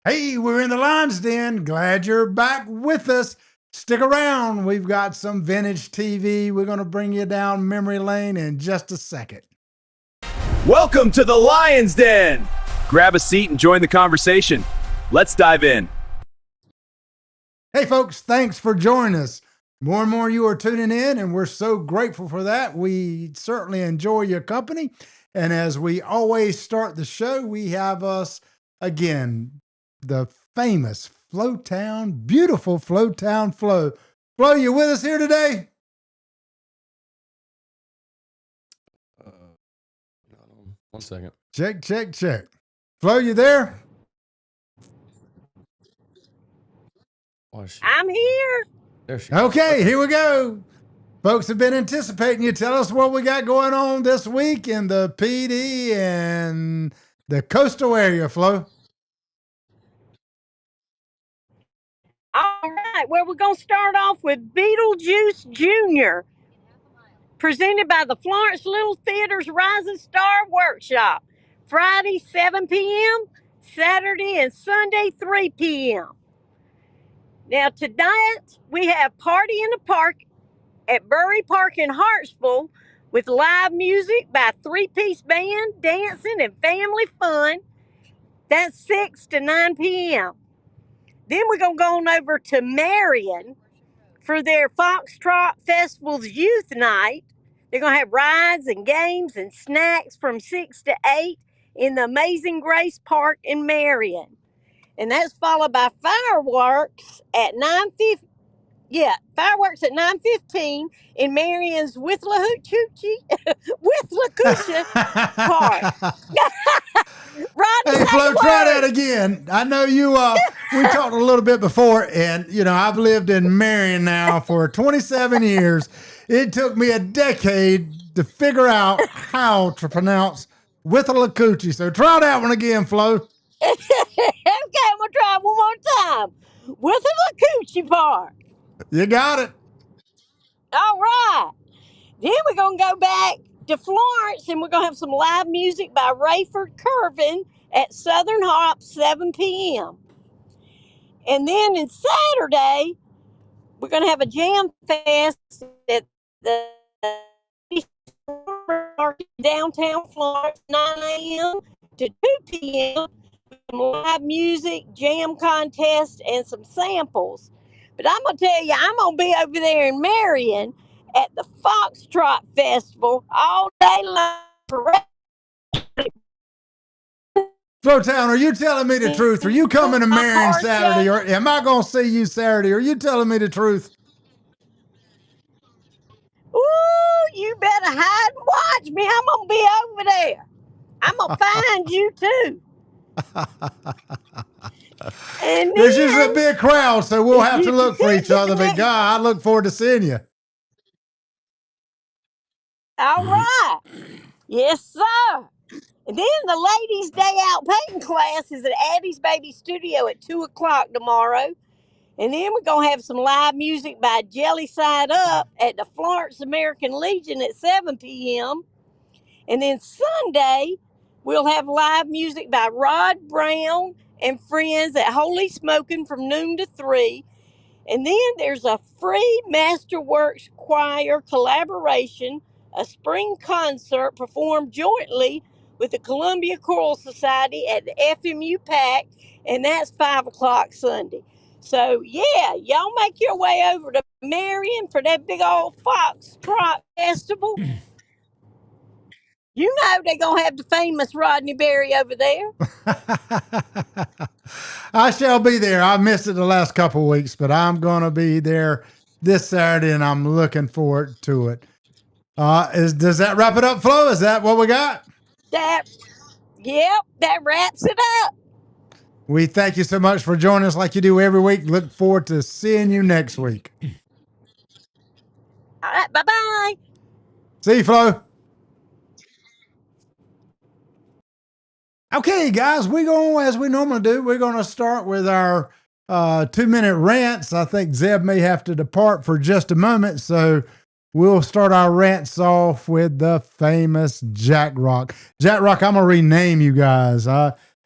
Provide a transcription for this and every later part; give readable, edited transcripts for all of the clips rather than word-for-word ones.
Hey, we're in the Lions Den. Glad you're back with us. Stick around. We've got some vintage TV. We're going to bring you down memory lane in just a second. Welcome to the Lion's Den. Grab a seat and join the conversation. Let's dive in. Hey, folks, thanks for joining us. More and more you are tuning in, and we're so grateful for that. We certainly enjoy your company. And as we always start the show, we have us again, the famous Flowtown, beautiful Flowtown Flo. Flo, you with us here today? One second. Check. Flo, you there? I'm here. There she Okay, here we go. Folks have been anticipating you. Tell us what we got going on this week in the PD and the coastal area, Flo. All right. Well, we're going to start off with Beetlejuice Jr., presented by the Florence Little Theater's Rising Star Workshop. Friday, 7 p.m., Saturday and Sunday, 3 p.m. Now, tonight, we have Party in the Park at Bury Park in Hartsville with live music by three-piece band, dancing, and family fun. That's 6 to 9 p.m. Then we're going to go on over to Marion for their Foxtrot Festival's Youth Night. They're going to have rides and games and snacks from 6 to 8 in the Amazing Grace Park in Marion. And that's followed by fireworks at 9:50. Yeah, fireworks at 9:15 in Marion's Withlacoochee Park. Rodney, Hey, Flo, try that again. I know you, we talked a little bit before, and, I've lived in Marion now for 27 years. It took me a decade to figure out how to pronounce Withlacoochee. So try that one again, Flo. Okay, I'm going to try it one more time. Withlacoochee Park. You got it. All right. Then we're going to go back to Florence, and we're going to have some live music by Rayford Curvin at Southern Hop, 7 p.m. And then in Saturday, we're going to have a jam fest at the downtown Florence, 9 a.m. to 2 p.m. Some live music, jam contest, and some samples. But I'm going to tell you, I'm going to be over there in Marion at the Foxtrot Festival all day long. Flowtown, are you telling me the truth? Are you coming to Marion Saturday, or am I going to see you Saturday? Are you telling me the truth? Ooh, you better hide and watch me. I'm going to be over there. I'm going to find you too. And there's usually a big crowd, so we'll have to look for each other. But God, I look forward to seeing you. All right. Yes, sir. And then the ladies' day out painting class is at Addie's Baby Studio at 2 o'clock tomorrow. And then we're going to have some live music by Jelly Side Up at the Florence American Legion at 7 p.m. And then Sunday, we'll have live music by Rod Brown and friends at Holy Smokin' from noon to 3. And then there's a free Masterworks Choir collaboration, a spring concert performed jointly with the Columbia Choral Society at the FMU PAC, and that's 5 o'clock Sunday. So, yeah, y'all make your way over to Marion for that big old Foxtrot Festival. You know they're going to have the famous Rodney Berry over there. I shall be there. I missed it the last couple of weeks, but I'm going to be there this Saturday, and I'm looking forward to it. Does that wrap it up, Flo? Is that what we got? That wraps it up. We thank you so much for joining us like you do every week. Look forward to seeing you next week. All right, bye-bye. See you, Flo. Okay, guys, we're going, as we normally do, we're going to start with our 2-minute rants. I think Zeb may have to depart for just a moment, so we'll start our rants off with the famous Jack Rock. Jack Rock, I'm going to rename you guys.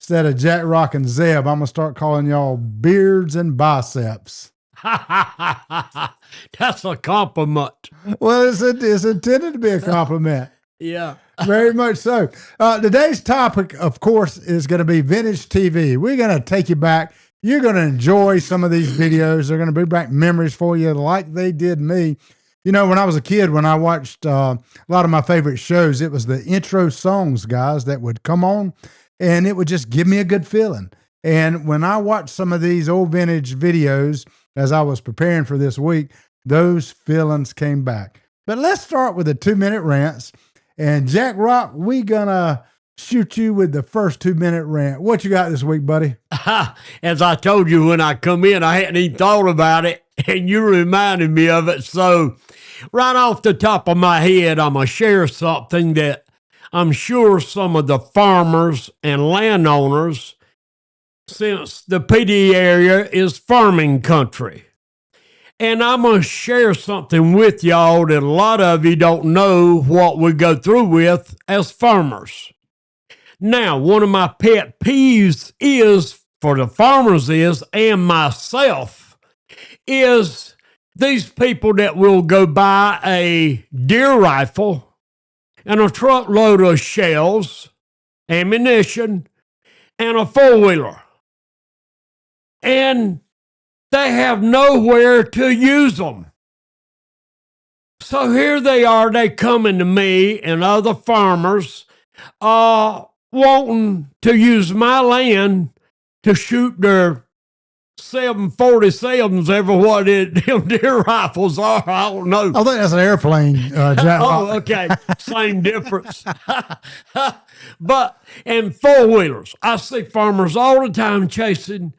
instead of Jack Rock and Zeb, I'm going to start calling y'all Beards and Biceps. That's a compliment. Well, it's intended to be a compliment. Yeah. Very much so. Today's topic, of course, is going to be vintage TV. We're going to take you back. You're going to enjoy some of these videos. They're going to bring back memories for you like they did me. You know, when I was a kid, when I watched a lot of my favorite shows, it was the intro songs, guys, that would come on, and it would just give me a good feeling. And when I watched some of these old vintage videos as I was preparing for this week, those feelings came back. But let's start with the 2-minute rants. And Jack Rock, we gonna shoot you with the first 2-minute rant. What you got this week, buddy? As I told you when I come in, I hadn't even thought about it, and you reminded me of it. So right off the top of my head, I'm going to share something that I'm sure some of the farmers and landowners, since the PD area is farming country. And I'm going to share something with y'all that a lot of you don't know what we go through with as farmers. Now, one of my pet peeves is, for the farmers and myself, is these people that will go buy a deer rifle and a truckload of shells, ammunition, and a four-wheeler. And they have nowhere to use them. So here they are, they coming to me and other farmers wanting to use my land to shoot their 747s, ever what them deer rifles are. I don't know. I think that's an airplane, Jack. Oh, okay. Same difference. And four-wheelers. I see farmers all the time chasing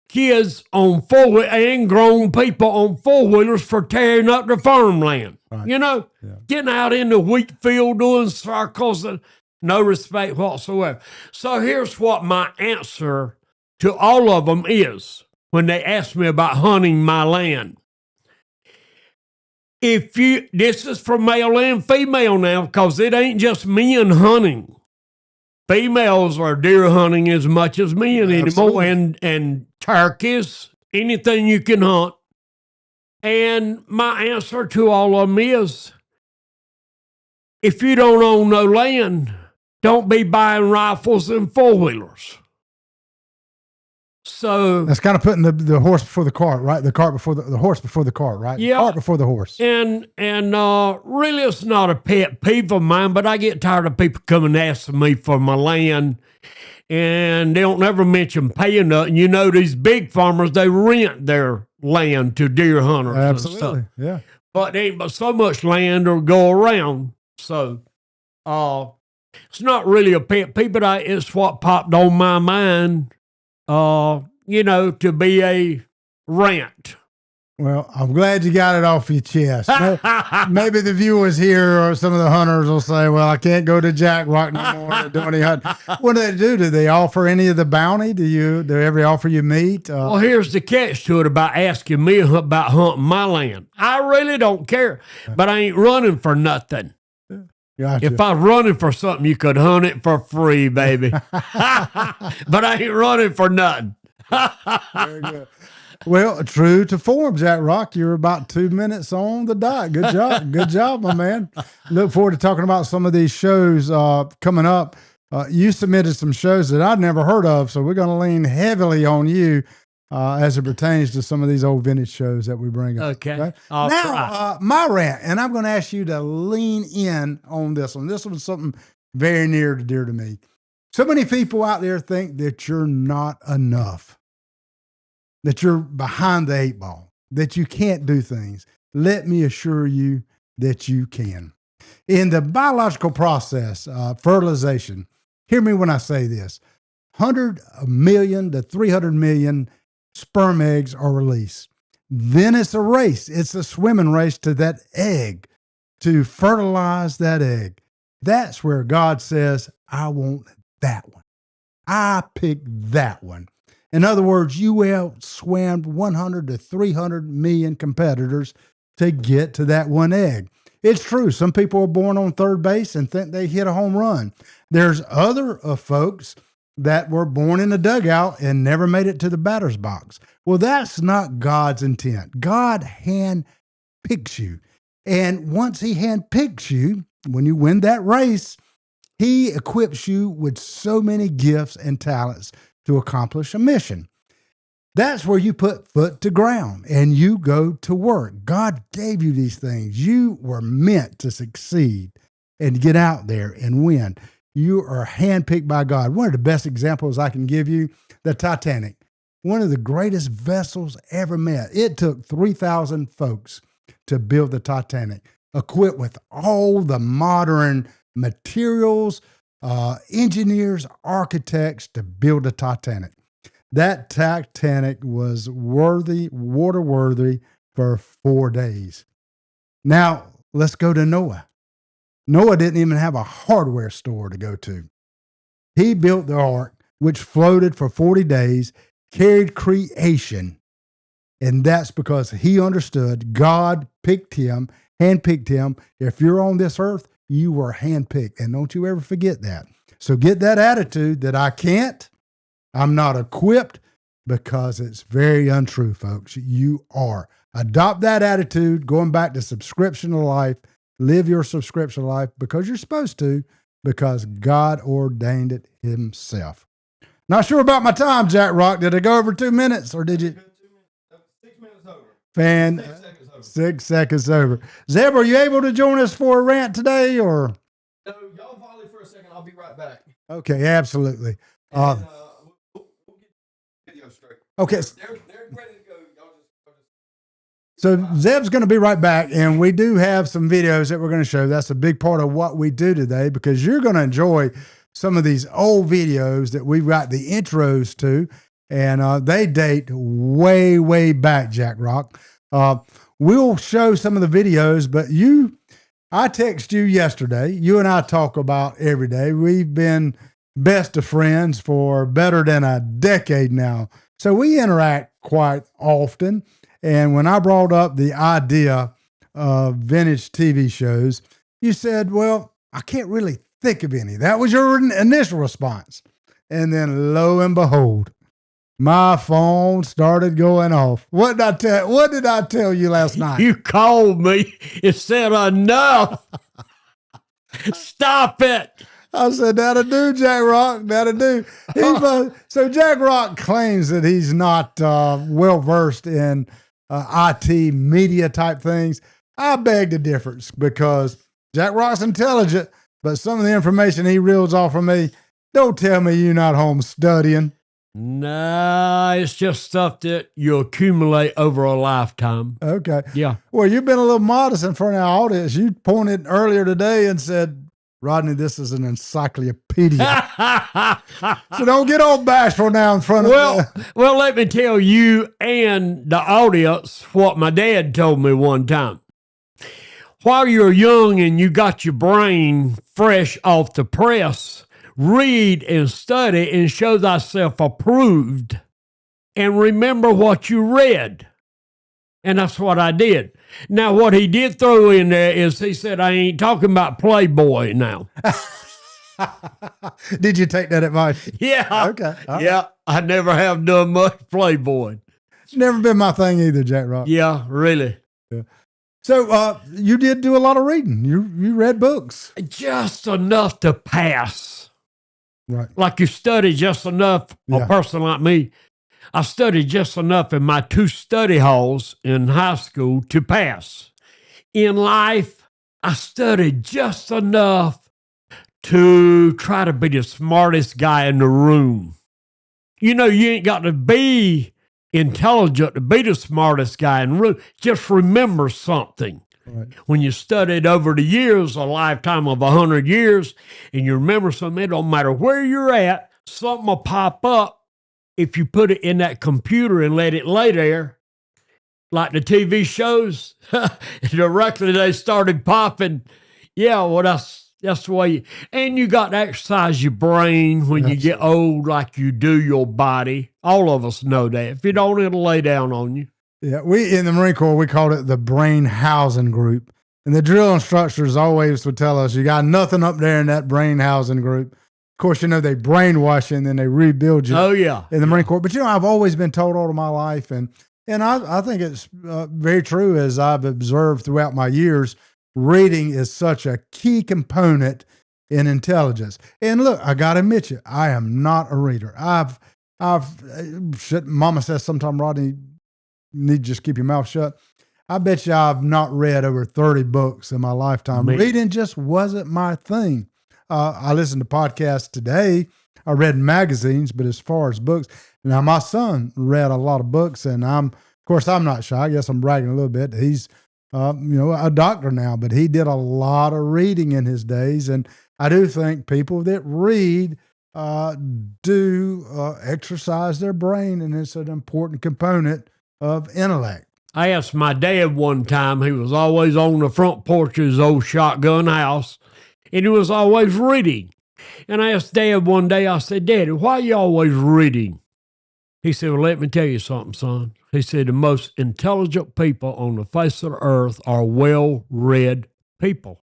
kids on four-wheelers and grown people on four-wheelers for tearing up the farmland. Right. You know, getting out in the wheat field, doing circles, and no respect whatsoever. So here's what my answer to all of them is when they ask me about hunting my land. This is for male and female now, because it ain't just men hunting. Females are deer hunting as much as men anymore, and turkeys, anything you can hunt. And my answer to all of them is, if you don't own no land, don't be buying rifles and four-wheelers. So that's kind of putting the horse before the cart, right? The cart before the horse before the cart, right? Yeah. The cart before the horse. And really, it's not a pet peeve of mine, but I get tired of people coming asking me for my land, and they don't ever mention paying nothing. You know, these big farmers, they rent their land to deer hunters. Absolutely, yeah. But there ain't but so much land to go around. So it's not really a pet peeve, but it's what popped on my mind. You know, to be a rant. Well, I'm glad you got it off your chest. Maybe the viewers here or some of the hunters will say, well, I can't go to Jack Rock no more to do any hunting. What do they do? Do they offer any of the bounty? Do they ever offer you meat? Well, here's the catch to it about asking me about hunting my land. I really don't care, but I ain't running for nothing. Gotcha. If I was running for something, you could hunt it for free, baby. But I ain't running for nothing. Very good. Well, true to form, Jack Rock, you're about 2 minutes on the dot. Good job. Good job, my man. Look forward to talking about some of these shows coming up. You submitted some shows that I'd never heard of, so we're going to lean heavily on you as it pertains to some of these old vintage shows that we bring up. Okay. Now, my rant, and I'm going to ask you to lean in on this one. This one's something very near and dear to me. So many people out there think that you're not enough, that you're behind the 8 ball, that you can't do things. Let me assure you that you can. In the biological process, fertilization, hear me when I say this, 100 million to 300 million sperm eggs are released. Then it's a race. It's a swimming race to that egg, to fertilize that egg. That's where God says, I want that one. I picked that one. In other words, you outswam 100 to 300 million competitors to get to that one egg. It's true. Some people are born on third base and think they hit a home run. There's other folks that were born in a dugout and never made it to the batter's box. Well, that's not God's intent. God handpicks you. And once he handpicks you, when you win that race, he equips you with so many gifts and talents to accomplish a mission. That's where you put foot to ground and you go to work. God gave you these things. You were meant to succeed and get out there and win. You are handpicked by God. One of the best examples I can give you, the Titanic, one of the greatest vessels ever made. It took 3,000 folks to build the Titanic, equipped with all the modern materials, engineers, architects to build the Titanic. That Titanic was water worthy for 4 days. Now, let's go to Noah. Noah didn't even have a hardware store to go to. He built the ark, which floated for 40 days, carried creation. And that's because he understood God picked him, handpicked him. If you're on this earth, you were handpicked. And don't you ever forget that. So get that attitude that I can't, I'm not equipped, because it's very untrue, folks. You are. Adopt that attitude, going back to subscription to life. Live your subscription life because you're supposed to, because God ordained it himself. Not sure about my time, Jack Rock. Did I go over 2 minutes or did you? 6 minutes over. Fan, 6 seconds over. 6 seconds over. Zeb, are you able to join us for a rant today or? No, y'all volley for a second. I'll be right back. Okay, absolutely. And, we'll get the video straight. Okay. They're ready to go. Y'all just. So Zeb's going to be right back, and we do have some videos that we're going to show. That's a big part of what we do today, because you're going to enjoy some of these old videos that we've got the intros to, and they date way, way back, Jack Rock. We'll show some of the videos, but I texted you yesterday. You and I talk about every day. We've been best of friends for better than a decade now. So we interact quite often. And when I brought up the idea of vintage TV shows, you said, well, I can't really think of any. That was your initial response. And then lo and behold, my phone started going off. What did I tell you last night? You called me and said, enough. Stop it. I said, that'll do, Jack Rock. That'll do. So Jack Rock claims that he's not well-versed in IT media type things. I beg the difference, because Jack Rock's intelligent, but some of the information he reels off from me, don't tell me you're not home studying. Nah, it's just stuff that you accumulate over a lifetime. Okay. Yeah. Well, you've been a little modest in front of our audience. You pointed earlier today and said, Rodney, this is an encyclopedia. So don't get all bashful now in front of me. Well, let me tell you and the audience what my dad told me one time. While you're young and you got your brain fresh off the press, read and study and show thyself approved and remember what you read. And that's what I did. Now, what he did throw in there is he said, I ain't talking about Playboy now. Did you take that advice? Yeah. Okay. All Yeah. right. I never have done much Playboy. It's never been my thing either, Jack Rock. Yeah, really. Yeah. So you did do a lot of reading. You read books. Just enough to pass. Right. Like you study just enough, Yeah. a person like me. I studied just enough in my 2 study halls in high school to pass. In life, I studied just enough to try to be the smartest guy in the room. You know, you ain't got to be intelligent to be the smartest guy in the room. Just remember something. Right. When you studied over the years, a lifetime of 100 years, and you remember something, it don't matter where you're at, something will pop up if you put it in that computer and let it lay there. Like the TV shows, directly they started popping. Yeah, well, that's the way. And you got to exercise your brain when you get old like you do your body. All of us know that. If you don't, it'll lay down on you. Yeah, we in the Marine Corps, we called it the brain housing group. And the drill instructors always would tell us, you got nothing up there in that brain housing group. course, they brainwash you and then they rebuild you Oh, yeah. in the Marine Corps. But, I've always been told all of my life, and I think it's very true, as I've observed throughout my years, reading is such a key component in intelligence. And look, I got to admit you, I am not a reader. Mama says sometime, Rodney, you need to just keep your mouth shut. I bet you I've not read over 30 books in my lifetime. Man. Reading just wasn't my thing. I listened to podcasts today. I read magazines, but as far as books, now my son read a lot of books, and of course, I'm not shy. I guess I'm bragging a little bit. He's, a doctor now, but he did a lot of reading in his days. And I do think people that read do exercise their brain, and it's an important component of intellect. I asked my dad one time, he was always on the front porch of his old shotgun house, and he was always reading. And I asked Dad one day, I said, Daddy, why are you always reading? He said, well, let me tell you something, son. He said, the most intelligent people on the face of the earth are well-read people.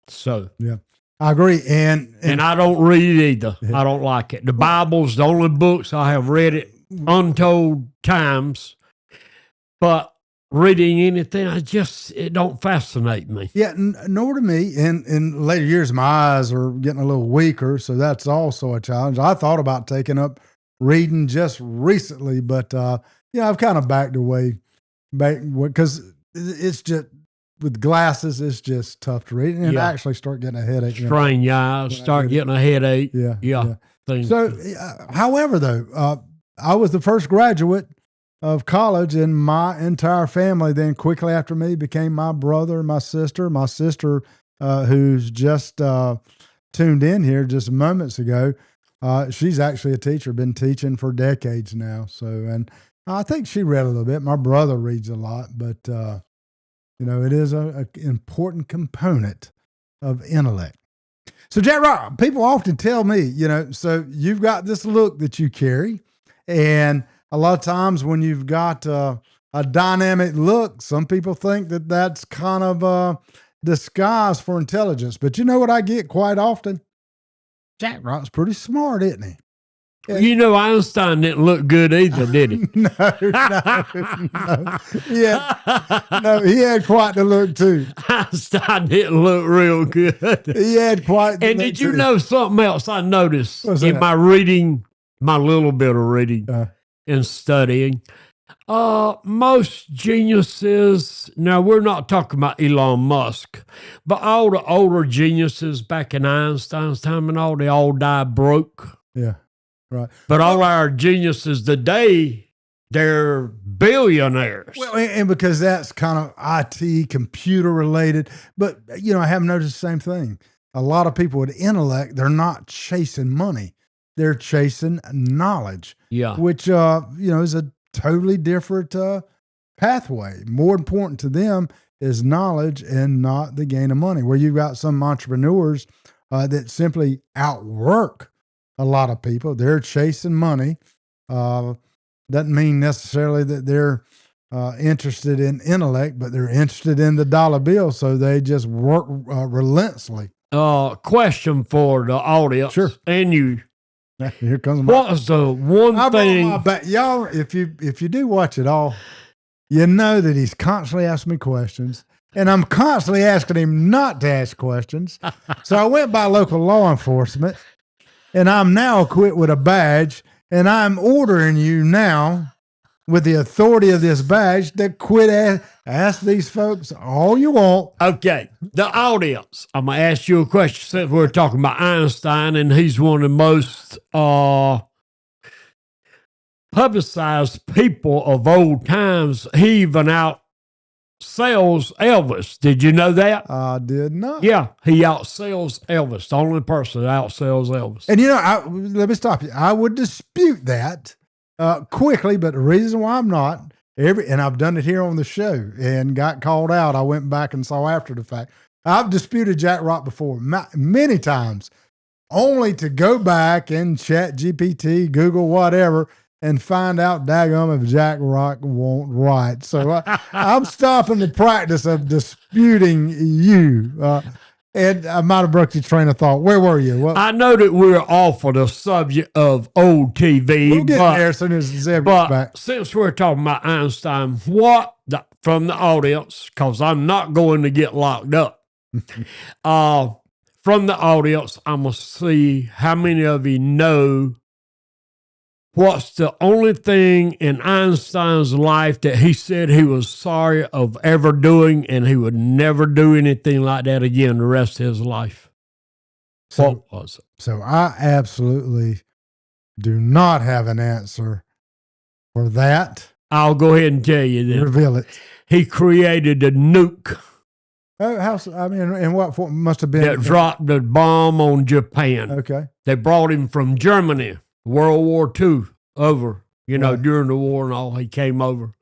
So. Yeah, I agree. And I don't read either. I don't like it. The Bible's the only books I have read it untold times. But reading anything, it don't fascinate me. Yeah, nor to me. In later years, my eyes are getting a little weaker, so that's also a challenge. I thought about taking up reading just recently, but I've kind of backed away, because it's just with glasses, it's just tough to read, and actually start getting a headache. Strain your eyes, start getting a headache. Yeah. Things. So, however, though, I was the first graduate of college, and my entire family then quickly after me became my brother and my sister. My sister, who's just tuned in here just moments ago, she's actually a teacher, been teaching for decades now. So, and I think she read a little bit. My brother reads a lot, but it is an important component of intellect. So, Jack Rock, people often tell me, so you've got this look that you carry, and a lot of times when you've got a dynamic look, some people think that that's kind of a disguise for intelligence. But you know what I get quite often? Jack Rock's pretty smart, isn't he? Einstein didn't look good either, did he? No. Yeah. No, he had quite the look too. Einstein didn't look real good. He had quite the And look did you too. know something else I noticed What's in that? my reading, my little bit of reading and studying? Most geniuses, now we're not talking about Elon Musk, but all the older geniuses back in Einstein's time and all, they all died broke. Yeah, right. But all our geniuses today, they're billionaires. Well, and because that's kind of IT, computer related. But, I have noticed the same thing. A lot of people with intellect, they're not chasing money. They're chasing knowledge. Yeah. Which, is a totally different pathway. More important to them is knowledge and not the gain of money. Where you've got some entrepreneurs that simply outwork a lot of people. They're chasing money. Doesn't mean necessarily that they're interested in intellect, but they're interested in the dollar bill. So they just work relentlessly. Question for the audience. Sure. And you. Here comes my. What was the one thing? Y'all, if you do watch it all, you know that he's constantly asking me questions, and I'm constantly asking him not to ask questions. So I went by local law enforcement, and I'm now equipped with a badge, and I'm ordering you now, with the authority of this badge, to quit ask these folks all you want. Okay, the audience. I'm going to ask you a question since we're talking about Einstein, and he's one of the most publicized people of old times. He even outsells Elvis. Did you know that? I did not. Yeah, he outsells Elvis. The only person that outsells Elvis. And let me stop you. I would dispute that quickly, but the reason why I'm not, and I've done it here on the show and got called out. I went back and saw after the fact. I've disputed Jack Rock before many times, only to go back and chat GPT, Google, whatever, and find out daggum if Jack Rock won't right. So I'm stopping the practice of disputing you. And I might have broke your train of thought. Where were you? What? I know that we're off of the subject of old TV, We'll get there as soon as Zeb gets but back. since we're talking about Einstein, from the audience, because I'm not going to get locked up, from the audience, I'm going to see how many of you know what's the only thing in Einstein's life that he said he was sorry of ever doing, and he would never do anything like that again the rest of his life. So, What was it? so I absolutely do not have an answer for that. I'll go ahead and tell you that Reveal it. he created a nuke I mean, in what form? Must have been that dropped the bomb on Japan. Okay. They brought him from Germany, World War II, over, Right. during the war and all. He came over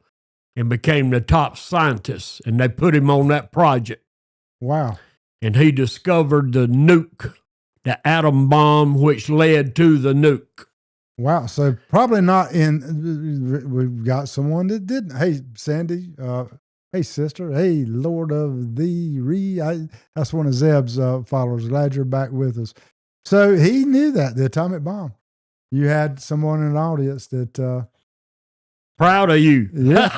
and became the top scientist, and they put him on that project. Wow. And he discovered the nuke, the atom bomb, which led to the nuke. Wow. So probably not we've got someone that didn't. Hey, Sandy. Hey, sister. Hey, Lord of the that's one of Zeb's followers. Glad you're back with us. So he knew that, the atomic bomb. You had someone in the audience that, Proud of you. yeah,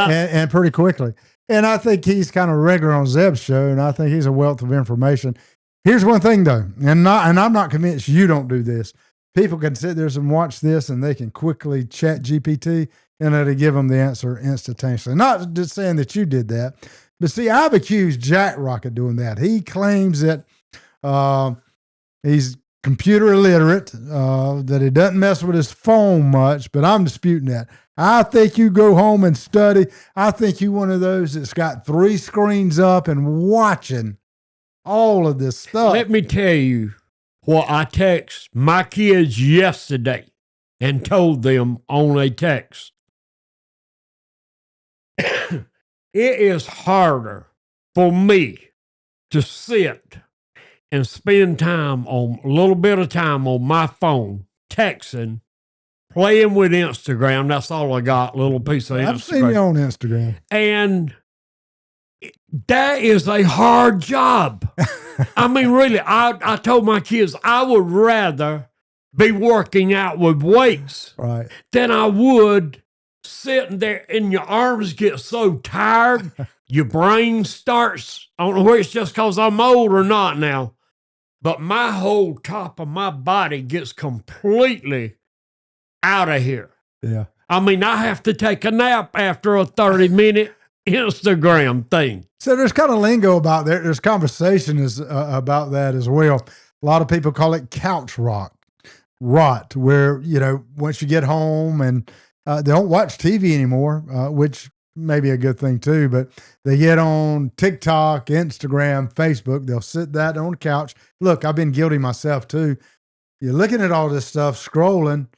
and pretty quickly. And I think he's kind of regular on Zeb's show, and I think he's a wealth of information. Here's one thing, though, and I'm not convinced you don't do this. People can sit there and watch this, and they can quickly chat GPT, and it'll give them the answer instantaneously. Not just saying that you did that, but see, I've accused Jack Rocket doing that. He claims that he's computer illiterate, that he doesn't mess with his phone much, but I'm disputing that. I think you go home and study. I think you one of those that's got 3 screens up and watching all of this stuff. Let me tell you what I text my kids yesterday and told them on a text. It is harder for me to sit and spend a little bit of time on my phone, texting, playing with Instagram. That's all I got, little piece of Instagram. I've seen you on Instagram. And that is a hard job. I mean, really, I told my kids I would rather be working out with weights Right. than I would sitting there and your arms get so tired, your brain starts, I don't know whether it's just because I'm old or not now, but my whole top of my body gets completely out of here. Yeah. I mean, I have to take a nap after a 30-minute Instagram thing. So there's kind of lingo about that. There's conversation about that as well. A lot of people call it couch rot, where, once you get home and they don't watch TV anymore, which may be a good thing too, but they get on TikTok, Instagram, Facebook. They'll sit that on the couch. Look, I've been guilty myself too. You're looking at all this stuff, scrolling.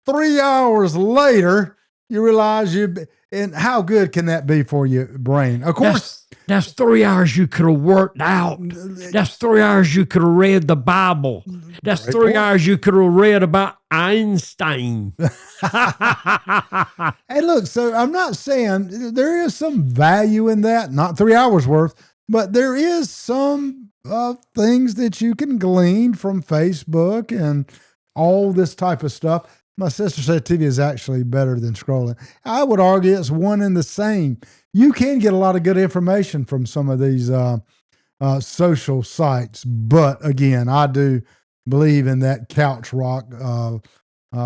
3 hours later, you realize and how good can that be for your brain? Of course, that's 3 hours you could have worked out. That's 3 hours you could have read the Bible. That's 3 hours you could have read about Einstein. Hey, look, so I'm not saying there is some value in that, not 3 hours worth, but there is some things that you can glean from Facebook and all this type of stuff. My sister said TV is actually better than scrolling. I would argue it's one and the same. You can get a lot of good information from some of these social sites, but again, I do believe in that couch rock,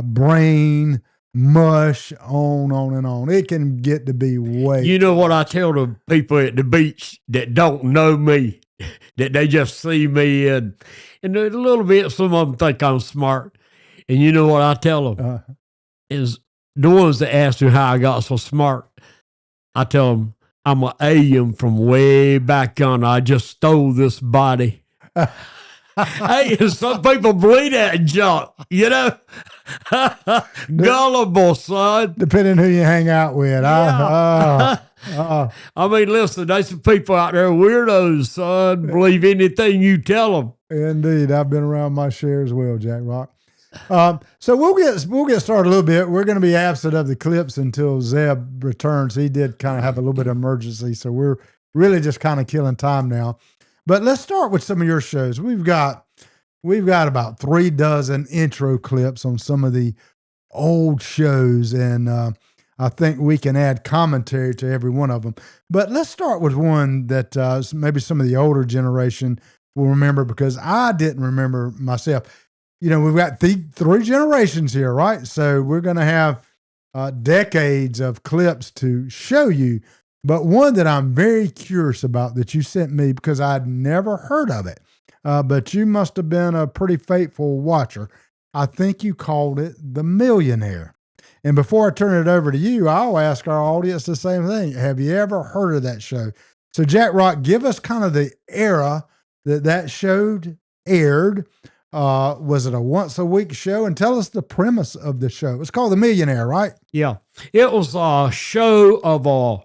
brain mush, on and on. It can get to be way. You know what I tell the people at the beach that don't know me, that they just see me and a little bit, some of them think I'm smart. And you know what I tell them? Is the ones that ask me how I got so smart, I tell them I'm an alien from way back yonder. I just stole this body. Hey, some people believe that junk, Gullible, son. Depending who you hang out with. I mean, listen, there's some people out there, weirdos, son. Believe anything you tell them. Indeed. I've been around my share as well, Jack Rock. So we'll get started a little bit. We're going to be absent of the clips until Zeb returns. He did kind of have a little bit of emergency, so we're really just kind of killing time now. But let's start with some of your shows. We've got about 3 dozen intro clips on some of the old shows, and I think we can add commentary to every one of them. But let's start with one that maybe some of the older generation will remember, because I didn't remember myself. You know, we've got 3 generations here, right? So we're going to have decades of clips to show you. But one that I'm very curious about that you sent me, because I'd never heard of it, but you must have been a pretty faithful watcher. I think you called it The Millionaire. And before I turn it over to you, I'll ask our audience the same thing. Have you ever heard of that show? So Jack Rock, give us kind of the era that show aired. Was it a once a week show? And tell us the premise of the show. It's called The Millionaire, right? Yeah. It was a show of a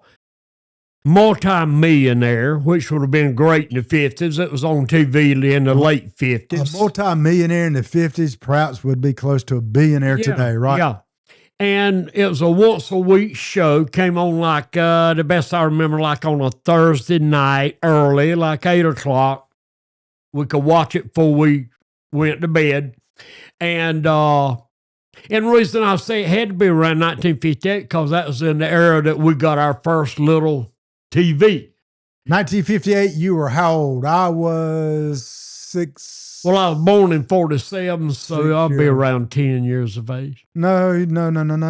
multi-millionaire, which would have been great in the 50s. It was on TV in the late 50s. A multi-millionaire in the 50s perhaps would be close to a billionaire today, right? Yeah. And it was a once a week show. Came on like, the best I remember, like on a Thursday night early, like 8 o'clock. We could watch it before we went to bed. And the reason I say it had to be around 1958, because that was in the era that we got our first little TV. 1958, you were how old? I was 6. Well, I was born in 47, so 6 I'll be years. around 10 years of age. No,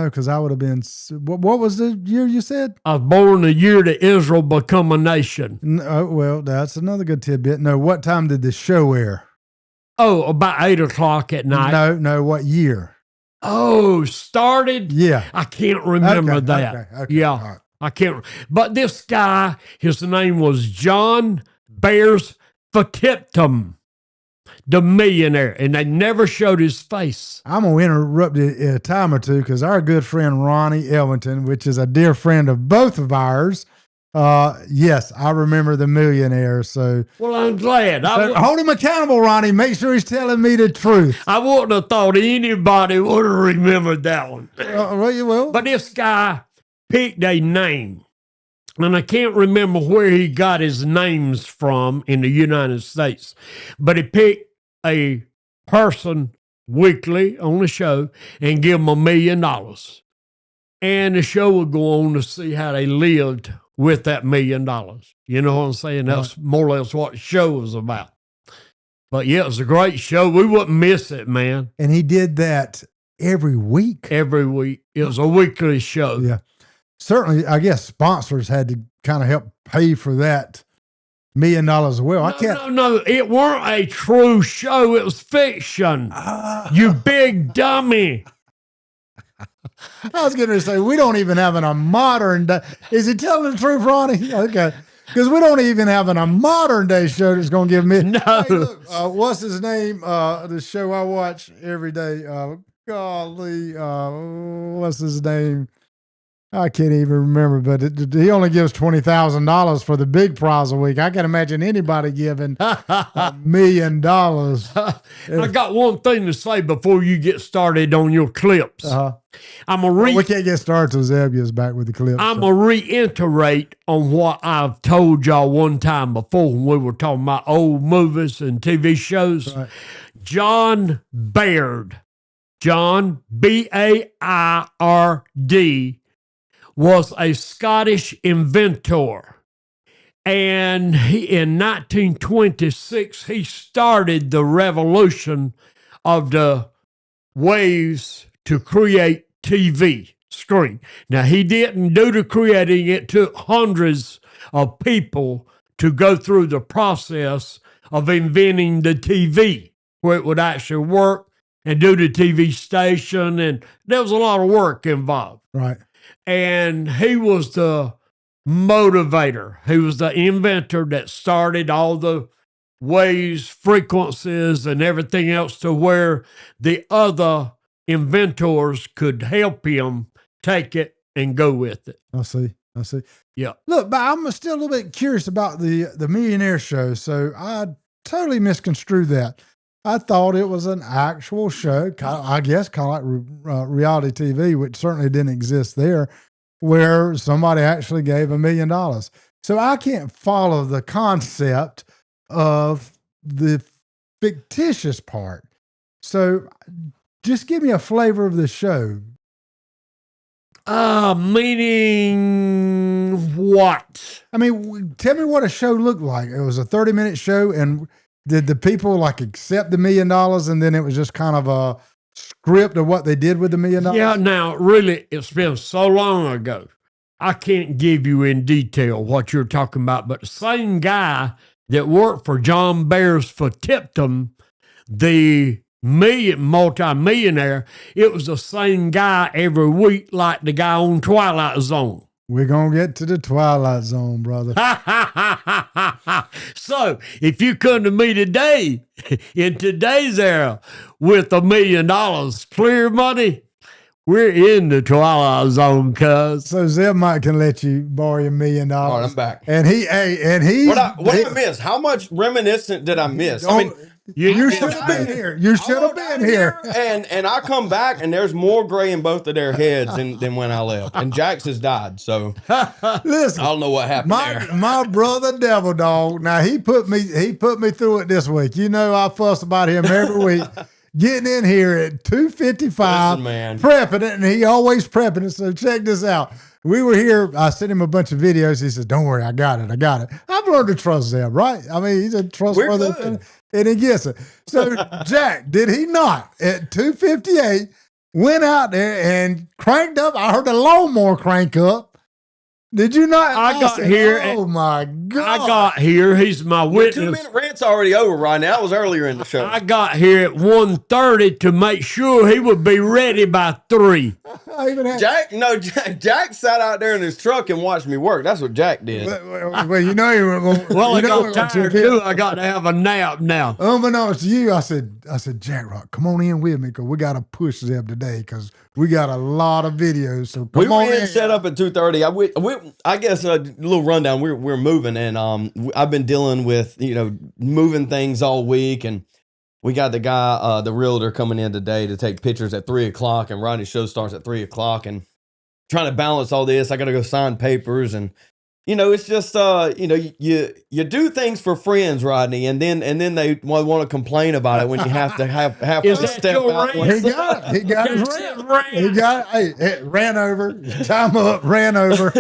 because I would have been, what was the year you said? I was born the year that Israel become a nation. No, well, that's another good tidbit. No, what time did the show air? Oh, about 8 o'clock at night. No, what year? Oh, started? Yeah. I can't remember Okay, that. okay, Yeah, all right. I can't. But this guy, his name was John Bears Fatiptum, the millionaire, and they never showed his face. I'm going to interrupt it a time or two, because our good friend Ronnie Elwington, which is a dear friend of both of ours, yes, I remember The Millionaire. So, Well, I'm glad. hold him accountable, Ronnie. Make sure he's telling me the truth. I wouldn't have thought anybody would have remembered that one. Well, you will. But this guy picked a name, and I can't remember where he got his names from in the United States, but he picked a person weekly on the show and give them $1 million. And the show would go on to see how they lived with that $1 million. You know what I'm saying? That's more or less what the show was about. But yeah, it was a great show. We wouldn't miss it, man. And he did that every week. Every week. It was a weekly show. Yeah. Certainly, I guess sponsors had to kind of help pay for that $1 million as well. No, it weren't a true show. It was fiction. You big dummy. I was going to say, we don't even have a modern day. Is he telling the truth, Ronnie? Okay. Because we don't even have a modern day show that's going to give me. No. Hey, look, what's his name? The show I watch every day. Golly, what's his name? I can't even remember, but he only gives $20,000 for the big prize a week. I can imagine anybody giving $1 million. I got one thing to say before you get started on your clips. We can't get started till Zeb gets back with the clips. I'm going to reiterate on what I've told y'all one time before when we were talking about old movies and TV shows. Right. John Baird, John Baird, was a Scottish inventor. And in 1926, he started the revolution of the ways to create TV screen. Now, he didn't do the creating. It took hundreds of people to go through the process of inventing the TV, where it would actually work and do the TV station. And there was a lot of work involved. Right. And he was the motivator. He was the inventor that started all the waves, frequencies, and everything else to where the other inventors could help him take it and go with it. I see. Yeah. Look, but I'm still a little bit curious about the Millionaire show. So I totally misconstrued that. I thought it was an actual show, I guess, kind of like reality TV, which certainly didn't exist there, where somebody actually gave $1 million. So I can't follow the concept of the fictitious part. So just give me a flavor of the show. Meaning what? I mean, tell me what a show looked like. It was a 30-minute show, and did the people like accept the $1 million, and then it was just kind of a script of what they did with the $1 million? Yeah, now, really, it's been so long ago. I can't give you in detail what you're talking about, but the same guy that worked for John Bears for Tipton, the multi-millionaire, it was the same guy every week like the guy on Twilight Zone. We're going to get to the Twilight Zone, brother. So, if you come to me today, in today's era, with $1 million, clear money, we're in the Twilight Zone, cuz. So Zeb Mike can let you borrow your $1 million. All right, I'm back. And he What I missed? How much reminiscent did I miss? I mean, you should have been here. You should have been here. And I come back and there's more gray in both of their heads than when I left. And Jax has died, so Listen, I don't know what happened there. my brother Devil Dog. Now he put me through it this week. You know I fuss about him every week. Getting in here at 2:55, Listen, man. prepping it, and he always prepping it. So check this out. We were here. I sent him a bunch of videos. He said, "Don't worry, I got it. I've learned to trust Zeb, right? I mean, he's a trustworthy, We're good. and he gets it. So Jack, did he not at 2:58 went out there and cranked up? I heard the lawnmower crank up. Did you not? I got said, here. Oh my God! I got here. He's my Your witness. 2-minute rant's already over right now. That was earlier in the show. I got here at 1:30 to make sure he would be ready by 3. I even had, Jack sat out there in his truck and watched me work. That's what Jack did. well, you know you were going. Well, I you know got tired too. I got to have a nap now. Unbeknownst to you, I said, Jack Rock, come on in with me because we got to push Zeb today because we got a lot of videos. So come We were on in. set up at 2:30. I guess a little rundown. We're moving, and I've been dealing with moving things all week, and we got the guy, the realtor, coming in today to take pictures at 3:00, and Rodney's show starts at 3:00, and trying to balance all this. I got to go sign papers, and it's just you do things for friends, Rodney, and then they want to complain about it when you have to have Is to that step your out. rant? He got it. He got his That's rant. his rant. He got it. Hey, it ran over. Time up, ran over.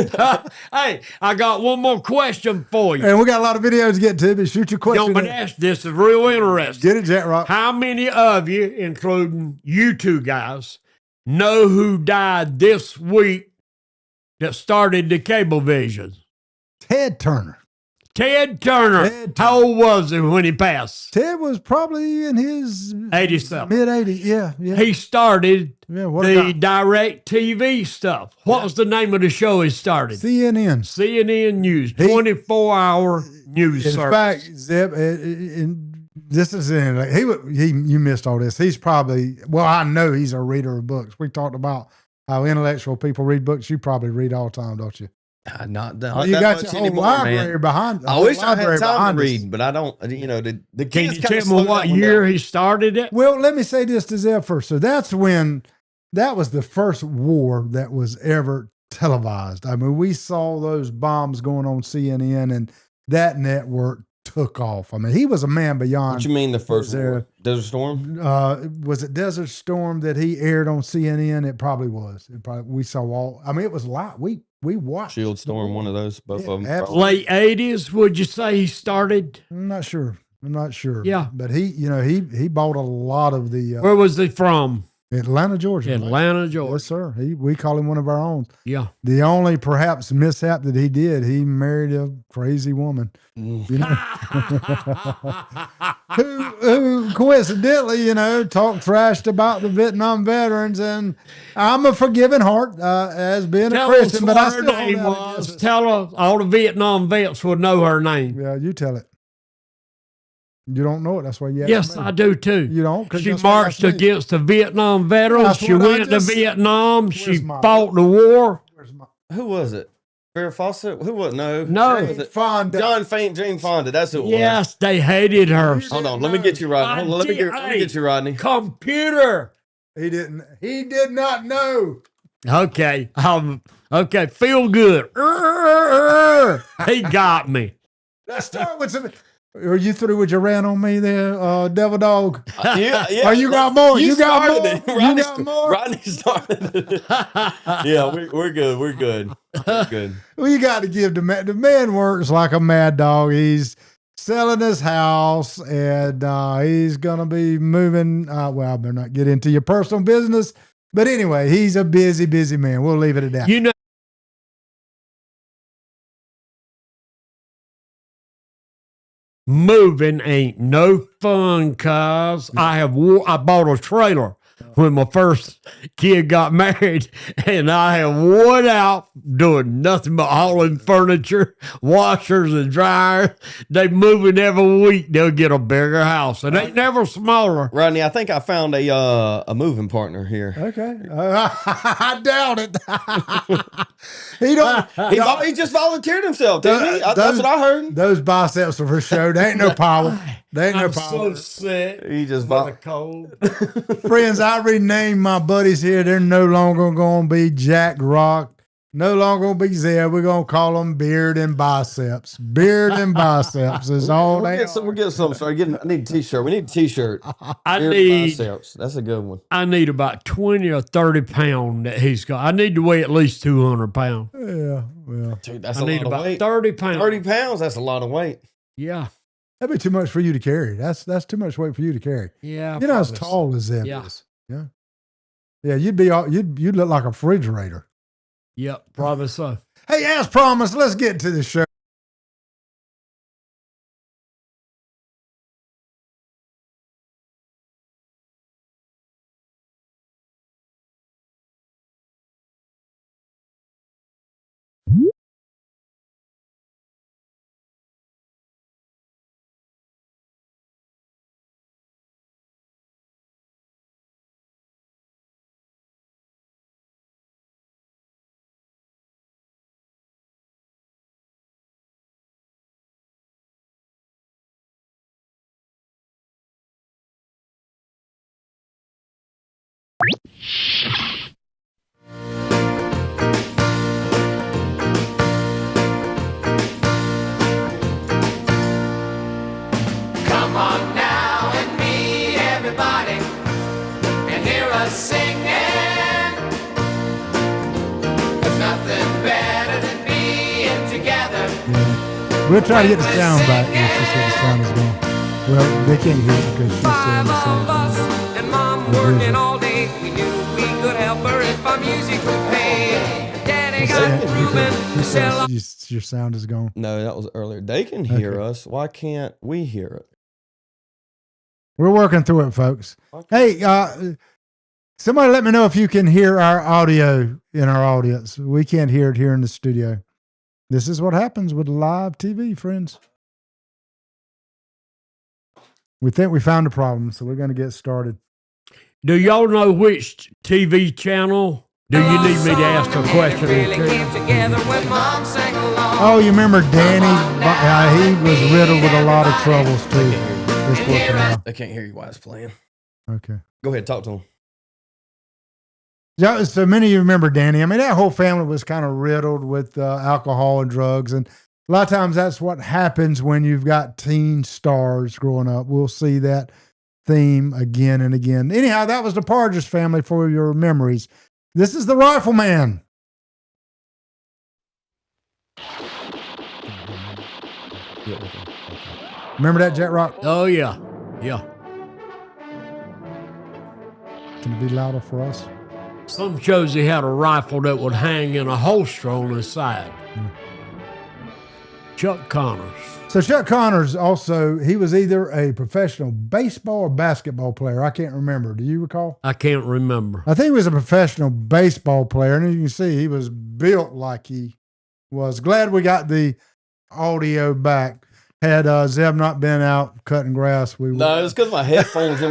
Hey, I got one more question for you. And we got a lot of videos to get to, but shoot your question. Don't ask. This is real interesting. Get it, Jack Rock. How many of you, including you two guys, know who died this week that started the Cablevision? Ted Turner. Ted Turner. Ted Turner. How old was he when he passed? Ted was probably in his 87. mid-80s. Yeah. He started Yeah, what a the guy. direct TV stuff. What was the name of the show he started? CNN. CNN News, 24-hour news In service. fact, Zeb, this is you missed all this. He's probably, well, I know he's a reader of books. We talked about how intellectual people read books. You probably read all the time, don't you? Not You that got much your whole anymore, library man. behind. I wish I had time to read, but I don't. The Can kids you kinda tell me slowed what that one year down. he started it? Well, let me say this to Zeb first. So that was the first war that was ever televised. I mean, we saw those bombs going on CNN, and that network took off. I mean, he was a man beyond. What you mean the first there- war? Desert Storm? Was it Desert Storm that he aired on CNN? It probably was. We saw all. I mean, it was live. We watched. Shield Storm, one of those, both Yeah, of them. absolutely. Late 80s, would you say he started? I'm not sure. Yeah. but he bought a lot of the Where was he from? Atlanta, Georgia. Atlanta, Yes, Georgia. sir. We call him one of our own. Yeah. The only perhaps mishap that he did, he married a crazy woman. Mm. You know, who coincidentally, talked trashed about the Vietnam veterans, and I'm a forgiving heart as being Tell a us Christian, but what I her still hold name that was. against it. Tell us, all the Vietnam vets would know her name. Yeah, you tell it. You don't know it. That's why you asked Yes, me. I do too. You don't? 'Cause She that's what you marched asked me. against the Vietnam veterans. That's She what I went to just said. Vietnam. She Where's my- fought the war. Where's my Who was it? Farrah Fawcett? Who was No. Who was it? Fonda? Jane Fonda. That's who it was. Yes, they hated her. Hold on. Let me get you, Rodney. Hold on, let me get you, Rodney. Computer. He didn't. He did not know. Okay. Okay. Feel good. He got me. Let's start with some. Are you through with your rant on me there, Devil Dog? Yeah. Oh, you got more. You got started more. it. You got more. Rodney started it. Yeah, we're good. We're good. We're good. Well, you got to give the man. The man works like a mad dog. He's selling his house, and he's gonna be moving. Well, I better not get into your personal business, but anyway, he's a busy, busy man. We'll leave it at that. You know, moving ain't no fun, cuz I bought a trailer when my first kid got married, and I have worn out doing nothing but hauling furniture, washers and dryers. They moving every week. They'll get a bigger house. It ain't never smaller. Rodney, I think I found a moving partner here. Okay, I doubt it. He don't. He just volunteered himself, didn't he? That's what I heard. Those biceps are for show. They ain't no power. They ain't no I'm power. so sick. He just With a cold. Friends, I renamed my buddies here. They're no longer going to be Jack Rock. No longer going to be Zeb. We're going to call them Beard and Biceps. Beard and Biceps is all they are. We'll get some. Sorry, I need a T-shirt. We need a T-shirt. I Beard need biceps. That's a good one. I need about 20 or 30 pounds that he's got. I need to weigh at least 200 pounds. Yeah, well, Dude, that's I a need lot of about weight. 30 pounds. 30 pounds. That's a lot of weight. Yeah. that'd be too much for you to carry. That's too much weight for you to carry. Yeah. You're not as probably tall as Zeb Yeah. is. Yeah. Yeah, you'd look like a refrigerator. Yep, probably so. Hey, as promised, let's get to the show. Come on now and meet everybody and hear us singing. There's nothing better than being together. We'll try to get the sound back. Let's just get the sound is going. Well, they can't hear it because she's saying Five the of us sound. and Mom working all day. We knew we could help her if our music would pay. Daddy got Ruben to sell. Your sound is gone. No, that was earlier. They can hear us. Why can't we hear it? We're working through it, folks. Why Hey, somebody let me know if you can hear our audio in our audience. We can't hear it here in the studio. This is what happens with live TV, friends. We think we found a problem, so we're going to get started. Do y'all know which TV channel? Do you need me to ask a question? Really came together when Mom sang along. Oh, you remember Danny? He was riddled with a lot of troubles, too. This working out. They can't hear you while it's playing. Okay. Go ahead, talk to them. Yeah, so many of you remember Danny. I mean, that whole family was kind of riddled with alcohol and drugs. And a lot of times that's what happens when you've got teen stars growing up. We'll see that theme again and again. Anyhow, that was the Partridge Family for your memories. This is the Rifleman. Remember that, Jet Rock? Oh, yeah. Yeah. Can it be louder for us? Some shows he had a rifle that would hang in a holster on his side. Chuck Connors. So Chuck Connors also, he was either a professional baseball or basketball player. I can't remember. Do you recall? I can't remember. I think he was a professional baseball player. And as you can see, he was built like he was. Glad we got the audio back. Had Zeb not been out cutting grass, we would. No, it's because my headphones in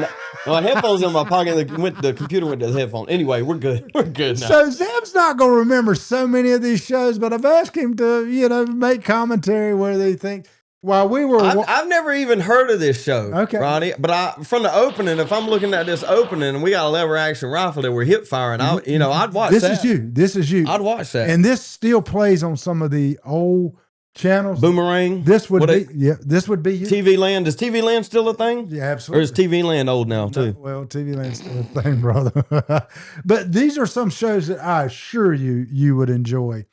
my pocket. The computer went to the headphone. Anyway, we're good. We're good now. So Zeb's not going to remember so many of these shows, but I've asked him to, make commentary where they think while we were. I've never even heard of this show, Okay. Ronnie. But from the opening, if I'm looking at this opening and we got a lever action rifle that we're hip firing, I'd watch this that. is you. This is you. I'd watch that. And this still plays on some of the old channels. Boomerang. This would What be this would be you. TV Land. Is TV Land still a thing? Yeah, Or absolutely. is TV Land old now No, too? well, TV Land's still a thing, brother. But these are some shows that I assure you would enjoy.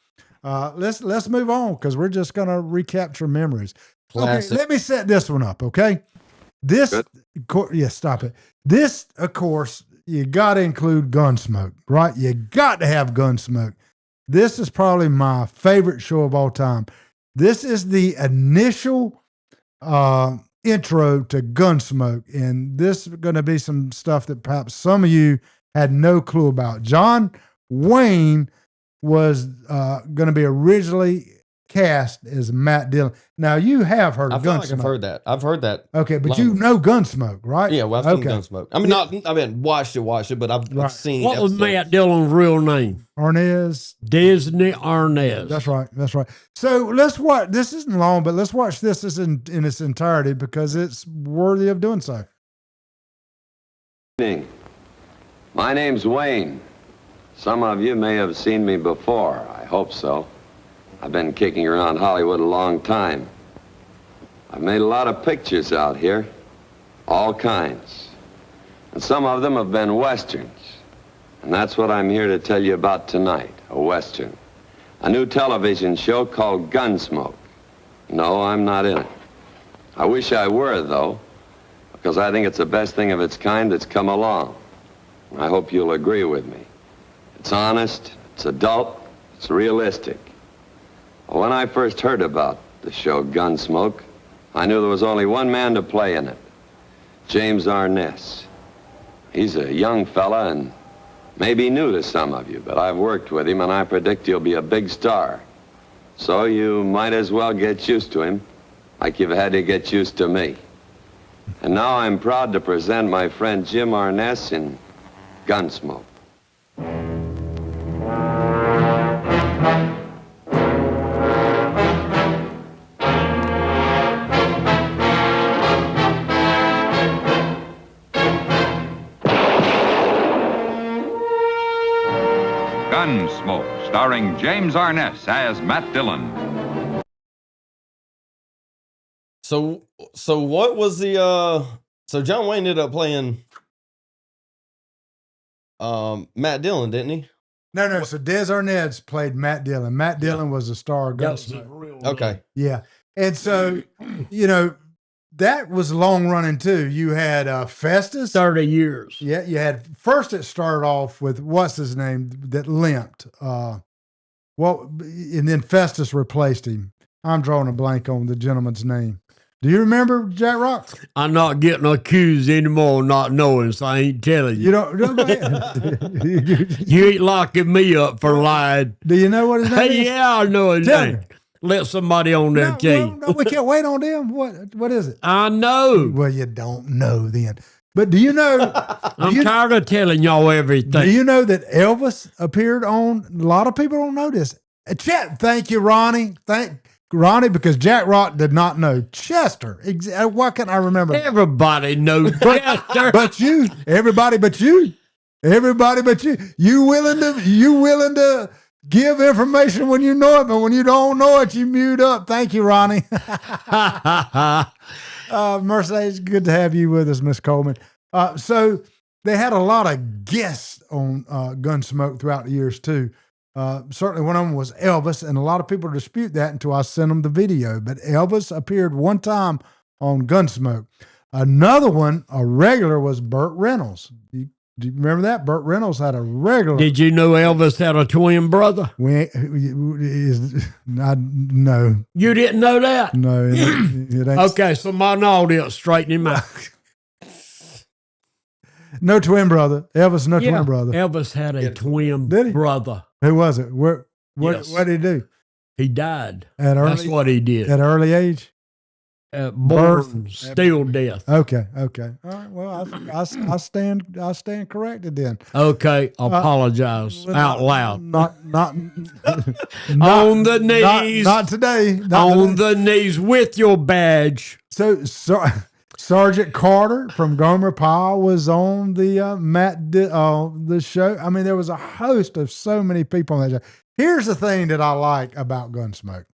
Let's move on because we're just gonna recapture memories. Classic. Okay, let me set this one up. Okay, this, stop it. This, of course, you got to include Gunsmoke, right? You got to have Gunsmoke. This is probably my favorite show of all time. This is the initial intro to Gunsmoke, and this is going to be some stuff that perhaps some of you had no clue about. John Wayne was going to be originally cast as Matt Dillon. Now, you have heard I of feel Gunsmoke. like I've heard that. I've heard that. Okay, but long you ago. know Gunsmoke, right? Yeah, well, I've seen Gunsmoke. I mean, I haven't watched it, but I've Right. seen. What was episodes. Matt Dillon's real name? Arnez. Disney Arnaz. That's right. That's right. So let's watch. This isn't long, but let's watch this in its entirety because it's worthy of doing so. Evening. My name's Wayne. Some of you may have seen me before. I hope so. I've been kicking around Hollywood a long time. I've made a lot of pictures out here, all kinds. And some of them have been westerns. And that's what I'm here to tell you about tonight, a western. A new television show called Gunsmoke. No, I'm not in it. I wish I were, though, because I think it's the best thing of its kind that's come along. I hope you'll agree with me. It's honest, it's adult, it's realistic. Well, when I first heard about the show Gunsmoke, I knew there was only one man to play in it, James Arness. He's a young fella and maybe new to some of you, but I've worked with him and I predict he'll be a big star. So you might as well get used to him like you've had to get used to me. And now I'm proud to present my friend Jim Arness in Gunsmoke. Gunsmoke, starring James Arness as Matt Dillon. So what was the so John Wayne ended up playing Matt Dillon, didn't he? No. So Des Arnaz played Matt Dillon. Matt Dillon was the star of That was his Gunsmoke. real Okay. name. Yeah. And so, that was long running too. You had Festus. 30 years. Yeah, you had first. It started off with what's his name that limped. And then Festus replaced him. I'm drawing a blank on the gentleman's name. Do you remember Jack Rock? I'm not getting accused anymore of not knowing, so I ain't telling You you. don't. Go ahead. You ain't locking me up for lying. Do you know what his name Hey, is? yeah, I know his Tell name. me. Let somebody on No, that team. no, we can't wait on them. What is it? I know. Well, you don't know then. But do you know? I'm tired of telling y'all Do everything. you know that Elvis appeared on? A lot of people don't know this. Chet, thank you, Ronnie. Thank Ronnie, because Jack Rock did not know Chester. Why can't I remember? Everybody knows Chester. But you, everybody, but you, you willing to give information when you know it, but when you don't know it, you mute up. Thank you, Ronnie. Mercedes, good to have you with us, Miss Coleman. So they had a lot of guests on Gunsmoke throughout the years too. Certainly one of them was Elvis, and a lot of people dispute that until I sent them the video. But Elvis appeared one time on Gunsmoke. Another one, a regular, was Burt Reynolds. Do you remember that? Burt Reynolds had a regular. Did you know Elvis had a twin brother? No. You didn't know that? No. It ain't. Okay, so my audience straighten him out. No twin brother. Elvis, no twin brother. Elvis had a twin Did he? brother. Who was it? What Yes. did he do? He died. At That's early, what he did. at early age? Born still death. Okay. All right. Well, I stand corrected then. Okay, apologize out loud. Not On the knees. Not today. Not On today. the knees with your badge. So Sergeant Carter from Gomer Pyle was on the the show. I mean, there was a host of so many people on that show. Here's the thing that I like about Gunsmoke.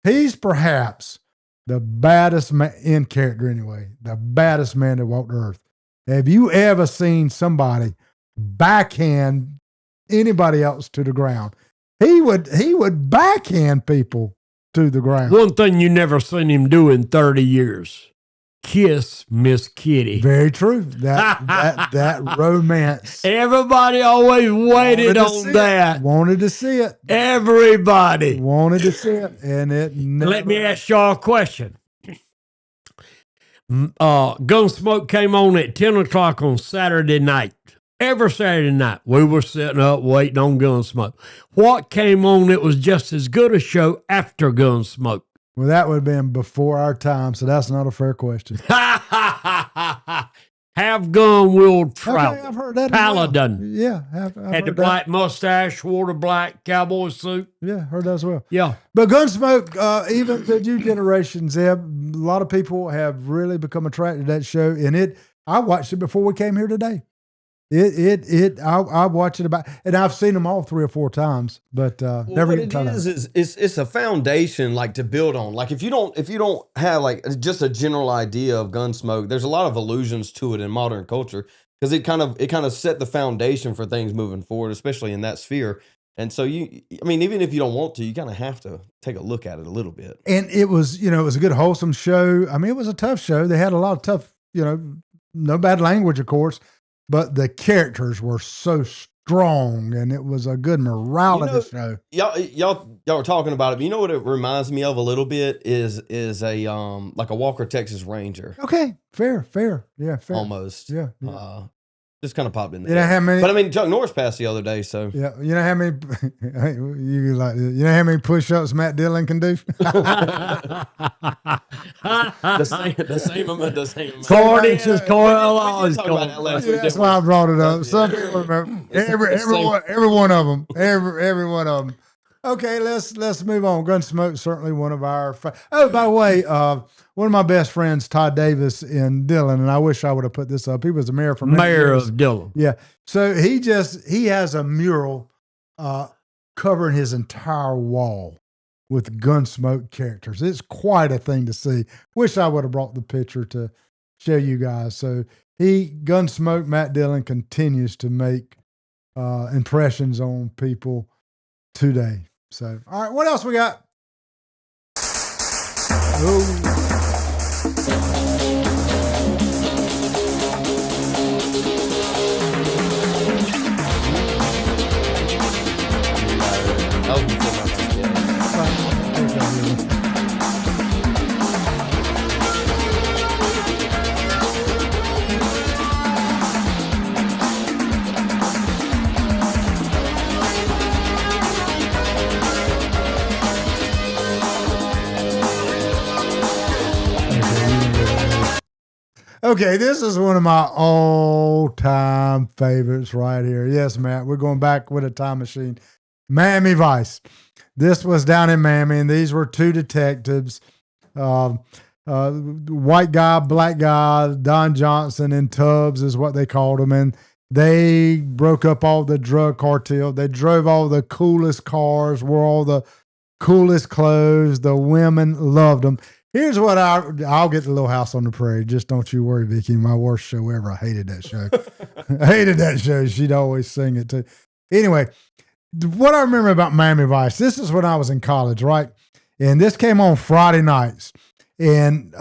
He's perhaps the baddest man in character anyway, the baddest man that walked the earth. Have you ever seen somebody backhand anybody else to the ground? He would backhand people to the ground. One thing you never seen him do in 30 years. Kiss Miss Kitty. Very true. That romance. Everybody always waited on that. Wanted to see it. Everybody Wanted to see it. And it never. Let me ask y'all a question. Gunsmoke came on at 10 o'clock on Saturday night. Every Saturday night, we were sitting up waiting on Gunsmoke. What came on that was just as good a show after Gunsmoke? Well, that would have been before our time, so that's not a fair question. Have Gun Will Trout. Okay, I've heard that. Paladin. Well. Yeah. I've Had the black mustache, wore the black cowboy suit. Yeah, heard that as well. Yeah. But Gunsmoke, even the new generation, Zeb, a lot of people have really become attracted to that show. And I watched it before we came here today. I watch it and I've seen them all 3 or 4 times, but never get tired. It's a foundation like to build on. Like if you don't have like just a general idea of Gunsmoke, there's a lot of allusions to it in modern culture because it kind of set the foundation for things moving forward, especially in that sphere. And so even if you don't want to, you kind of have to take a look at it a little bit. And it was a good wholesome show. I mean, it was a tough show. They had a lot of tough, no bad language, of course. But the characters were so strong, and it was a good morality show. Y'all were talking about it. But you know what it reminds me of a little bit is a like a Walker Texas Ranger. Okay, fair, yeah, fair, almost, yeah. Just kind of popped in there. You know how many? But I mean, Chuck Norris passed the other day, so yeah. You know how many? You know how many push-ups Matt Dillon can do? the same amount. 40 is Coyle. That's why I brought it up. Some people remember every one of them. Every one of them. Okay, let's move on. Gunsmoke, certainly one of our. Oh, by the way, one of my best friends, Todd Davis in Dillon, and I wish I would have put this up. He was the mayor of Dillon. Yeah, so he has a mural covering his entire wall with Gunsmoke characters. It's quite a thing to see. Wish I would have brought the picture to show you guys. So Gunsmoke, Matt Dillon continues to make impressions on people today. So, all right, what else we got? Okay, this is one of my all-time favorites right here. Yes, Matt, we're going back with a time machine. Miami Vice. This was down in Miami, and these were 2 detectives, white guy, black guy, Don Johnson and Tubbs is what they called them, and they broke up all the drug cartel. They drove all the coolest cars, wore all the coolest clothes. The women loved them. Here's what I'll get the Little House on the Prairie. Just don't you worry, Vicky. My worst show ever. I hated that show. I hated that show. She'd always sing it too. Anyway, what I remember about Miami Vice, this is when I was in college, right? And this came on Friday nights. And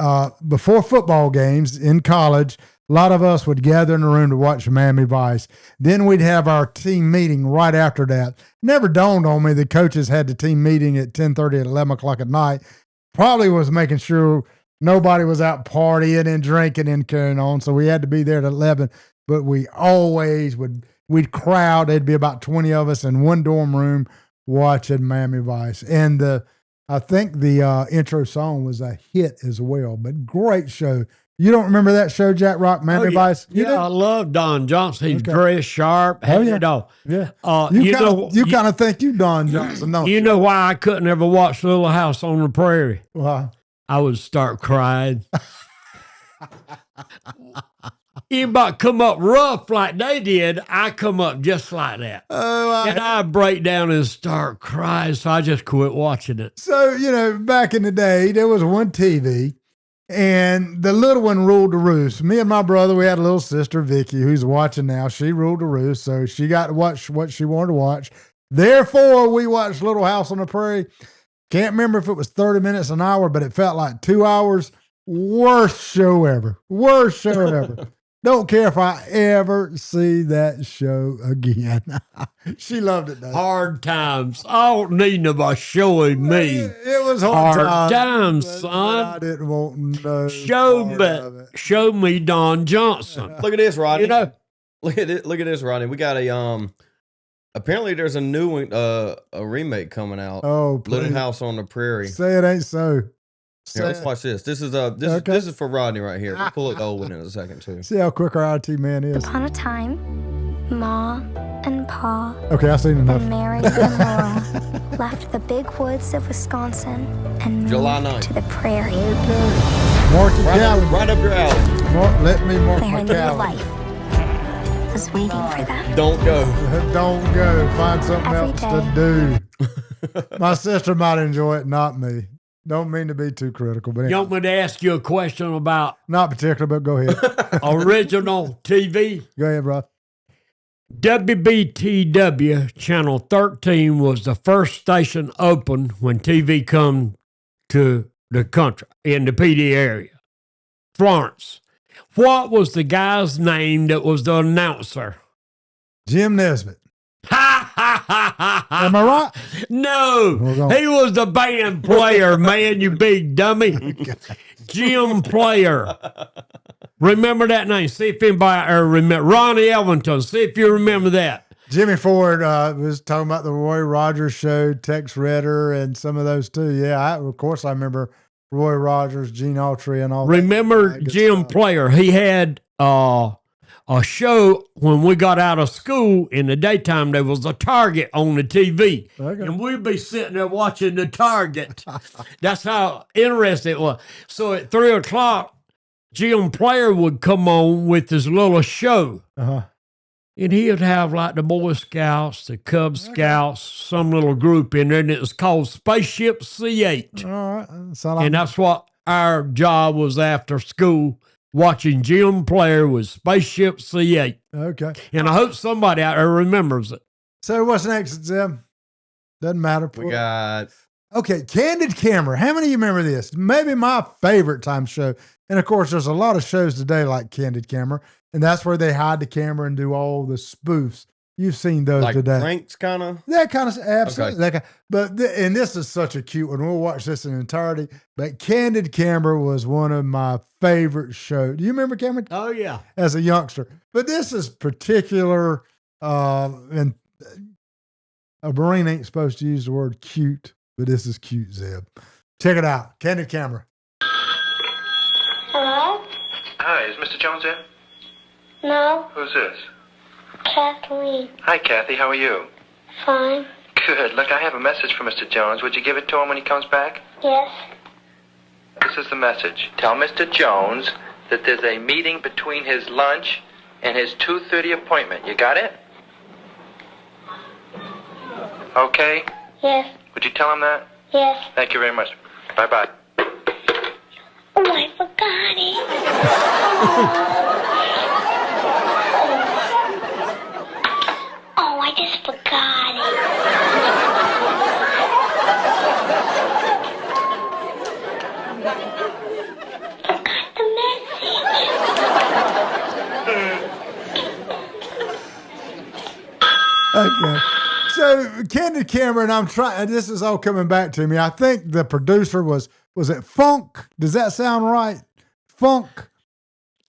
before football games in college, a lot of us would gather in the room to watch Miami Vice. Then we'd have our team meeting right after that. Never dawned on me the coaches had the team meeting at 10:30 at 11 o'clock at night. Probably was making sure nobody was out partying and drinking and carrying on. So we had to be there at 11, but we always we'd crowd. There'd be about 20 of us in one dorm room watching Miami Vice. And I think the intro song was a hit as well, but great show. You don't remember that show, Jack Rock, Miami Vice? I love Don Johnson. He's dressed sharp, had it all. Yeah. You kind of think you Don Johnson, don't you? You know why I couldn't ever watch Little House on the Prairie? Why? I would start crying. anybody come up rough like they did, I come up just like that. Oh, And I break down and start crying, so I just quit watching it. so, back in the day, there was one TV, and the little one ruled the roost. Me and my brother, we had a little sister, Vicky, who's watching now. She ruled the roost, so she got to watch what she wanted to watch. Therefore, we watched Little House on the Prairie. Can't remember if it was 30 minutes, an hour, but it felt like 2 hours. Worst show ever. Worst show ever. Don't care if I ever see that show again. She loved it, though. Hard times. I don't need nobody showing me. It was Hard times, times, but I son. didn't want no Show part of me, it. show me Don Johnson. Look at this, Rodney. You know, Look at this, Rodney. We got a apparently there's a new one, a remake coming out. Oh, Little please. House on the Prairie. Say it ain't so. Here, let's Say- watch this. This is Okay. this is for Rodney right here. We'll pull it the old one in a second too. See how quick our IT man is. Upon a time, Ma and Pa Okay, I've seen enough. and Mary and Laura left the big woods of Wisconsin and July moved 9th. to the prairie. Okay. Mark your calendar. Right up your alley. Let me mark Their my new calendar. life was waiting for them. Don't go. Don't go. Find something Every else to do. My sister might enjoy it, not me. Don't mean to be too critical, but you want me to ask you a question about not particular, but go ahead. original TV? Go ahead, bro. WBTW Channel 13 was the first station open when TV come to the country in the PD area. Florence. What was the guy's name that was the announcer? Jim Nesbitt. Ha ha ha ha ha. Am I right? No, Hold on. he was the band player, man, you big dummy. Jim Player. Remember that name. See if anybody remember. Ronnie Ellington. See if you remember that. Jimmy Ford was talking about the Roy Rogers show, Tex Ritter, and some of those too. Yeah, of course I remember Roy Rogers, Gene Autry, and all that. Remember Good Jim stuff. Player. He had a show when we got out of school in the daytime. There was a Target on the TV. Okay. And we'd be sitting there watching the Target. That's how interesting it was. So at 3 o'clock, Jim Player would come on with his little show. Uh-huh. And he would have like the Boy Scouts, the Cub Scouts, some little group in there, and it was called Spaceship C8. All right. Sound like And that's what our job was after school, watching Jim Player with Spaceship C8. okay. And I hope somebody out there remembers it. So what's next, Zeb? Doesn't matter. We got Okay, Candid Camera. How many of you remember this? Maybe my favorite time show. And of course, there's a lot of shows today like Candid Camera, and that's where they hide the camera and do all the spoofs. You've seen those like today. pranks, kind of. That kind of absolutely. Okay. And this is such a cute one. We'll watch this in entirety. But Candid Camera was one of my favorite shows. Do you remember Camera Oh, yeah. as a youngster? But this is particular, and a Marine ain't supposed to use the word cute, but this is cute, Zeb. Check it out. Candid Camera. Hello? Hi, is Mr. Jones in? No, Who's this? Kathleen. Hi, Kathy. How are you? Fine. Good. Look, I have a message for Mr. Jones. Would you give it to him when he comes back? Yes. This is the message. Tell Mr. Jones that there's a meeting between his lunch and his 2:30 appointment. You got it? Okay. Yes. Would you tell him that? Yes. Thank you very much. Bye-bye. Oh, I forgot it. Oh, I just forgot it. Forgot the message. Okay. So Candid Camera, and I'm trying, this is all coming back to me. I think the producer was it Funk? Does that sound right? Funk.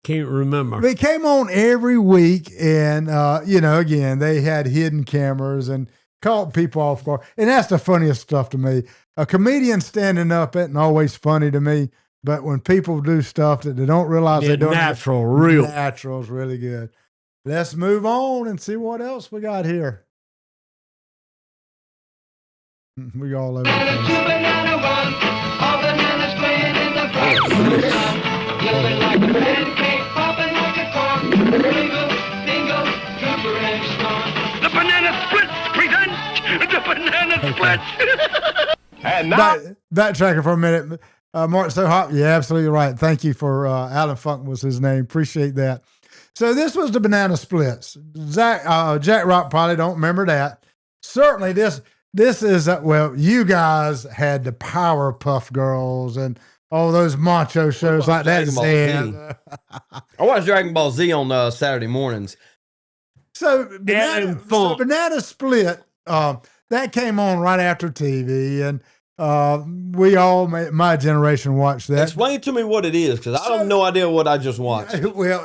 Can't remember. They came on every week, and again, they had hidden cameras and caught people off guard. And that's the funniest stuff to me. A comedian standing up isn't always funny to me, but when people do stuff that they don't realize they're doing, Natural, real. natural is really good. Let's move on and see what else we got here. We all over the place. a banana split. And now, Backtracking for a minute. Mark So Hot, you're absolutely right. Thank you for Alan Funk was his name. Appreciate that. So this was the banana splits. Jack Rock probably don't remember that. Certainly this is, well, you guys had the Powerpuff Girls and all those macho shows like that. I watched Dragon Ball Z on Saturday mornings. So Banana Split, that came on right after TV, and we all, my generation, watched that. Explain to me what it is, because I have no idea what I just watched. Well,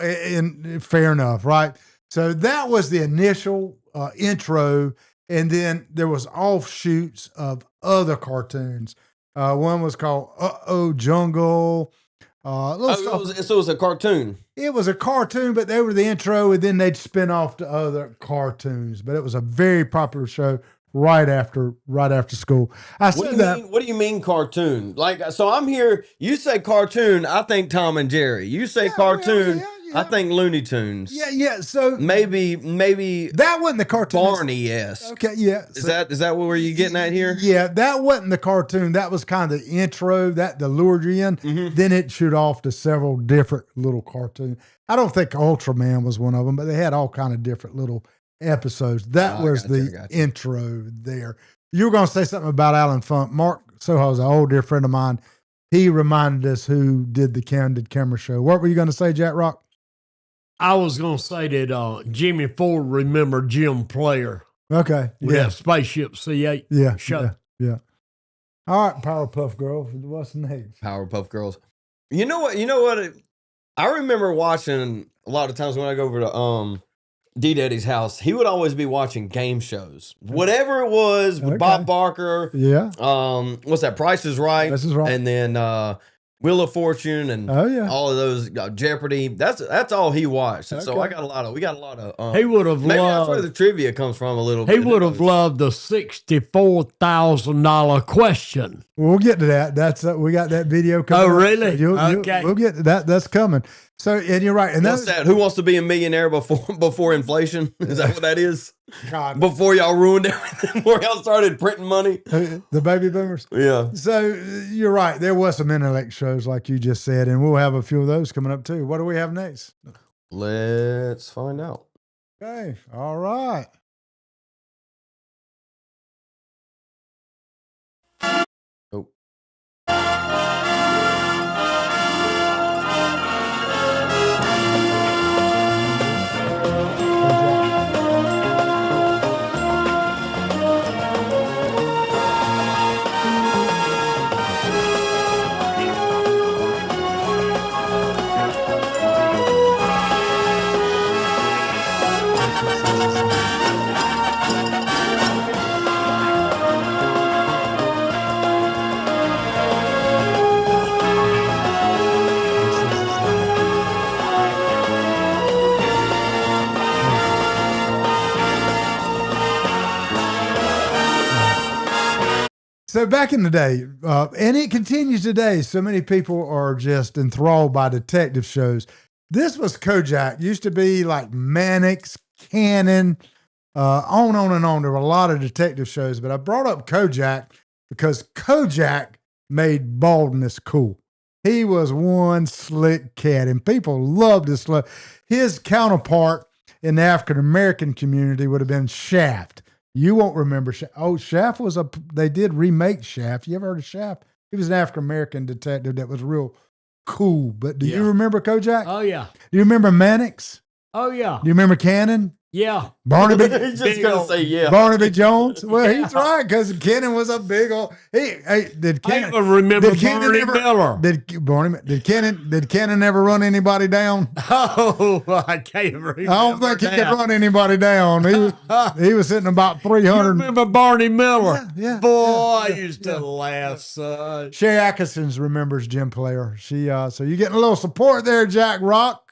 fair enough, right? So that was the initial intro, and then there was offshoots of other cartoons. One was called Uh-Oh Jungle. So it was a cartoon. It was a cartoon, but they were the intro, and then they'd spin off to other cartoons. But it was a very popular show right after school. What do you mean cartoon? Like, so I'm here, you say cartoon, I think Tom and Jerry. You say cartoon, I think Looney Tunes. Yeah. So maybe that wasn't the cartoon. Barney-esque. Okay, yeah. Is that where you getting at here? Yeah, that wasn't the cartoon. That was kind of the intro that lured you in. Mm-hmm. Then it shoot off to several different little cartoons. I don't think Ultraman was one of them, but they had all kind of different little episodes. That was the intro there. You were going to say something about Alan Funk. Mark Soho is an old dear friend of mine. He reminded us who did the Candid Camera Show. What were you going to say, Jack Rock? I was going to say that Jimmy Ford remembered Jim Player. Okay. With that Spaceship C8 show. Yeah. All right, Powerpuff Girls. What's next? Powerpuff Girls. You know what? I remember watching a lot of times when I go over to D-Daddy's house, he would always be watching game shows. Whatever it was with Bob Barker. Yeah. What's that? Price is Right. Price is Right. And then Wheel of Fortune and all of those, Jeopardy. That's all he watched. And so we got a lot of he would have maybe loved, that's where the trivia comes from a little bit. He would have loved the $64,000 question. We'll get to that. That's we got that video coming. Oh, really? So okay. We'll get to that. That's coming. So, and you're right. And what's that? Who wants to be a millionaire before inflation? Is that what that is? God. Before y'all ruined everything, before y'all started printing money? The baby boomers? Yeah. So you're right. There was some intellect shows like you just said, and we'll have a few of those coming up too. What do we have next? Let's find out. Okay. All right. Oh. So back in the day, and it continues today, so many people are just enthralled by detective shows. This was Kojak. Used to be like Mannix, Cannon, on and on. There were a lot of detective shows, but I brought up Kojak because Kojak made baldness cool. He was one slick cat, and people loved his look. His counterpart in the African-American community would have been Shaft. You won't remember Shaft. Oh, Shaft was they did remake Shaft. You ever heard of Shaft? He was an African-American detective that was real cool. But do you remember Kojak? Oh, yeah. Do you remember Mannix? Oh, yeah. Do you remember Cannon? Yeah. Barnaby. He's just going to say yeah. Barnaby Jones. Well, he's right, because Cannon was a big old. Did Cannon I remember Barney Miller. Did Cannon ever run anybody down? Oh, I can't remember. I don't think he could run anybody down. He was sitting about 300. You remember Barney Miller? Yeah. Boy, I used to laugh, son. Sherry Atkinson remembers Jim Player. So you're getting a little support there, Jack Rock.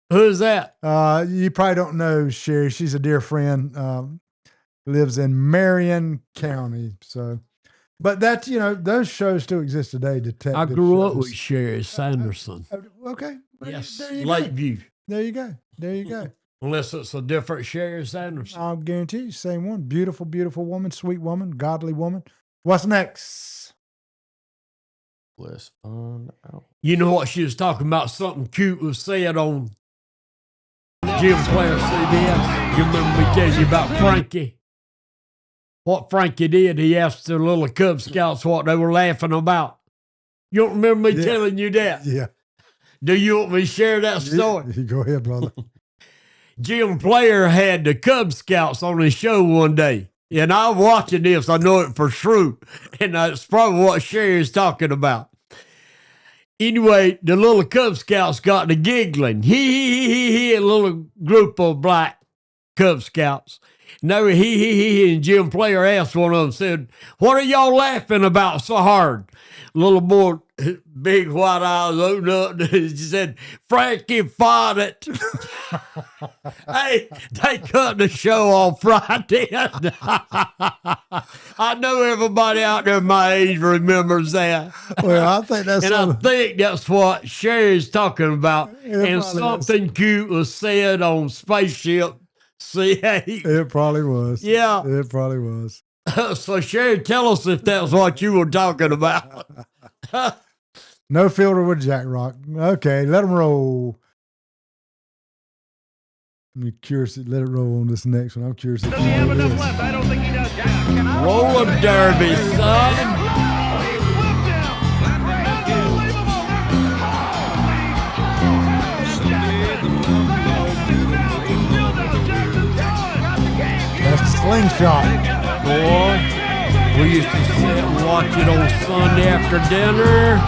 Who's that? You probably don't know Sherry. She's a dear friend. Lives in Marion County. So, but that's, those shows still exist today. Detective I grew up shows. with Sherry Sanderson. Okay. Yes, There you Lakeview. There you go. Unless it's a different Sherry Sanders. I'll guarantee you, same one. Beautiful, beautiful woman, sweet woman, godly woman. What's next? Let's find out. You know what she was talking about? Something cute was said on Jim Player CBS. You remember me telling you about Frankie? What Frankie did, he asked the little Cub Scouts what they were laughing about. You don't remember me telling you that? Yeah. Do you want me to share that story? You go ahead, brother. Jim Player had the Cub Scouts on his show one day. And I'm watching this. I know it for true. And that's probably what Sherry's talking about. Anyway, the little Cub Scouts got to giggling. A little group of black Cub Scouts. No, and Jim Player asked one of them, said, "What are y'all laughing about so hard?" Little boy, big white eyes opened up, and he said, "Frankie fought it." Hey, they cut the show off Friday. I know everybody out there my age remembers that. Well, I think that's and I think that's what Sherry's talking about. And something cute was said on Spaceship C8. It probably was. Yeah. It probably was. So Sherry, tell us if that's what you were talking about. No filter with Jack Rock. Okay, let him roll. I'm curious. Let it roll on this next one. I'm curious. Does he have enough left? I don't think he does. Roller derby, son. That's the slingshot. Boy, we used to sit and watch it on Sunday after dinner.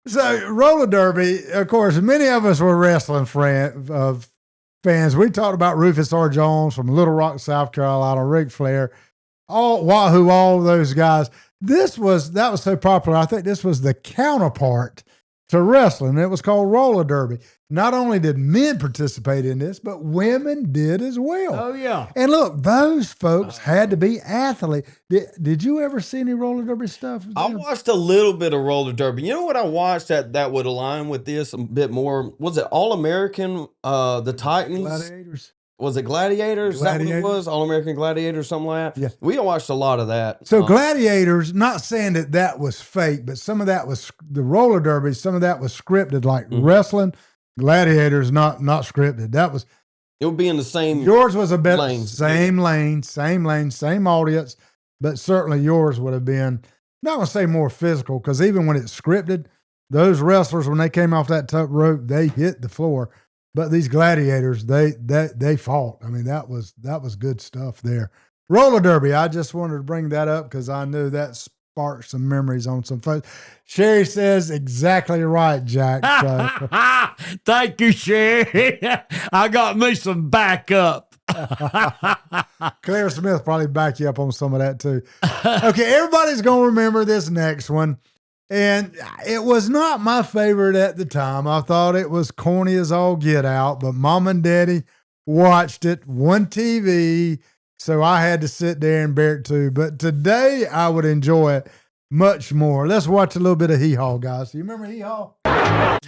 So, roller derby, of course, many of us were wrestling fans. We talked about Rufus R. Jones from Little Rock, South Carolina, Ric Flair, Wahoo, all those guys. That was so popular. I think this was the counterpart to wrestling. It was called roller derby. Not only did men participate in this, but women did as well. Oh, yeah. And look, those folks had to be athletes. Did you ever see any roller derby stuff? I watched a little bit of roller derby. You know what I watched that would align with this a bit more? Was it All American, the Titans? Gladiators. Was it Gladiators? Is that what it was? All American Gladiators, something like that? Yeah. We watched a lot of that. So Gladiators, not saying that was fake, but some of that was the roller derby. Some of that was scripted, like wrestling. Gladiators, not scripted. It would be in the same. Yours was a better lane. same lane, same audience, but certainly yours would have been, not going to say more physical, because even when it's scripted, those wrestlers, when they came off that top rope, they hit the floor. But these gladiators, they fought. I mean, that was good stuff there. Roller derby, I just wanted to bring that up because I knew that sparked some memories on some folks. Sherry says exactly right, Jack. So. Thank you, Sherry. I got me some backup. Claire Smith probably back you up on some of that too. Okay, everybody's going to remember this next one. And it was not my favorite at the time. I thought it was corny as all get out, but Mom and Daddy watched it, one TV, so I had to sit there and bear it too. But today, I would enjoy it much more. Let's watch a little bit of Hee Haw, guys. Do you remember Hee Haw?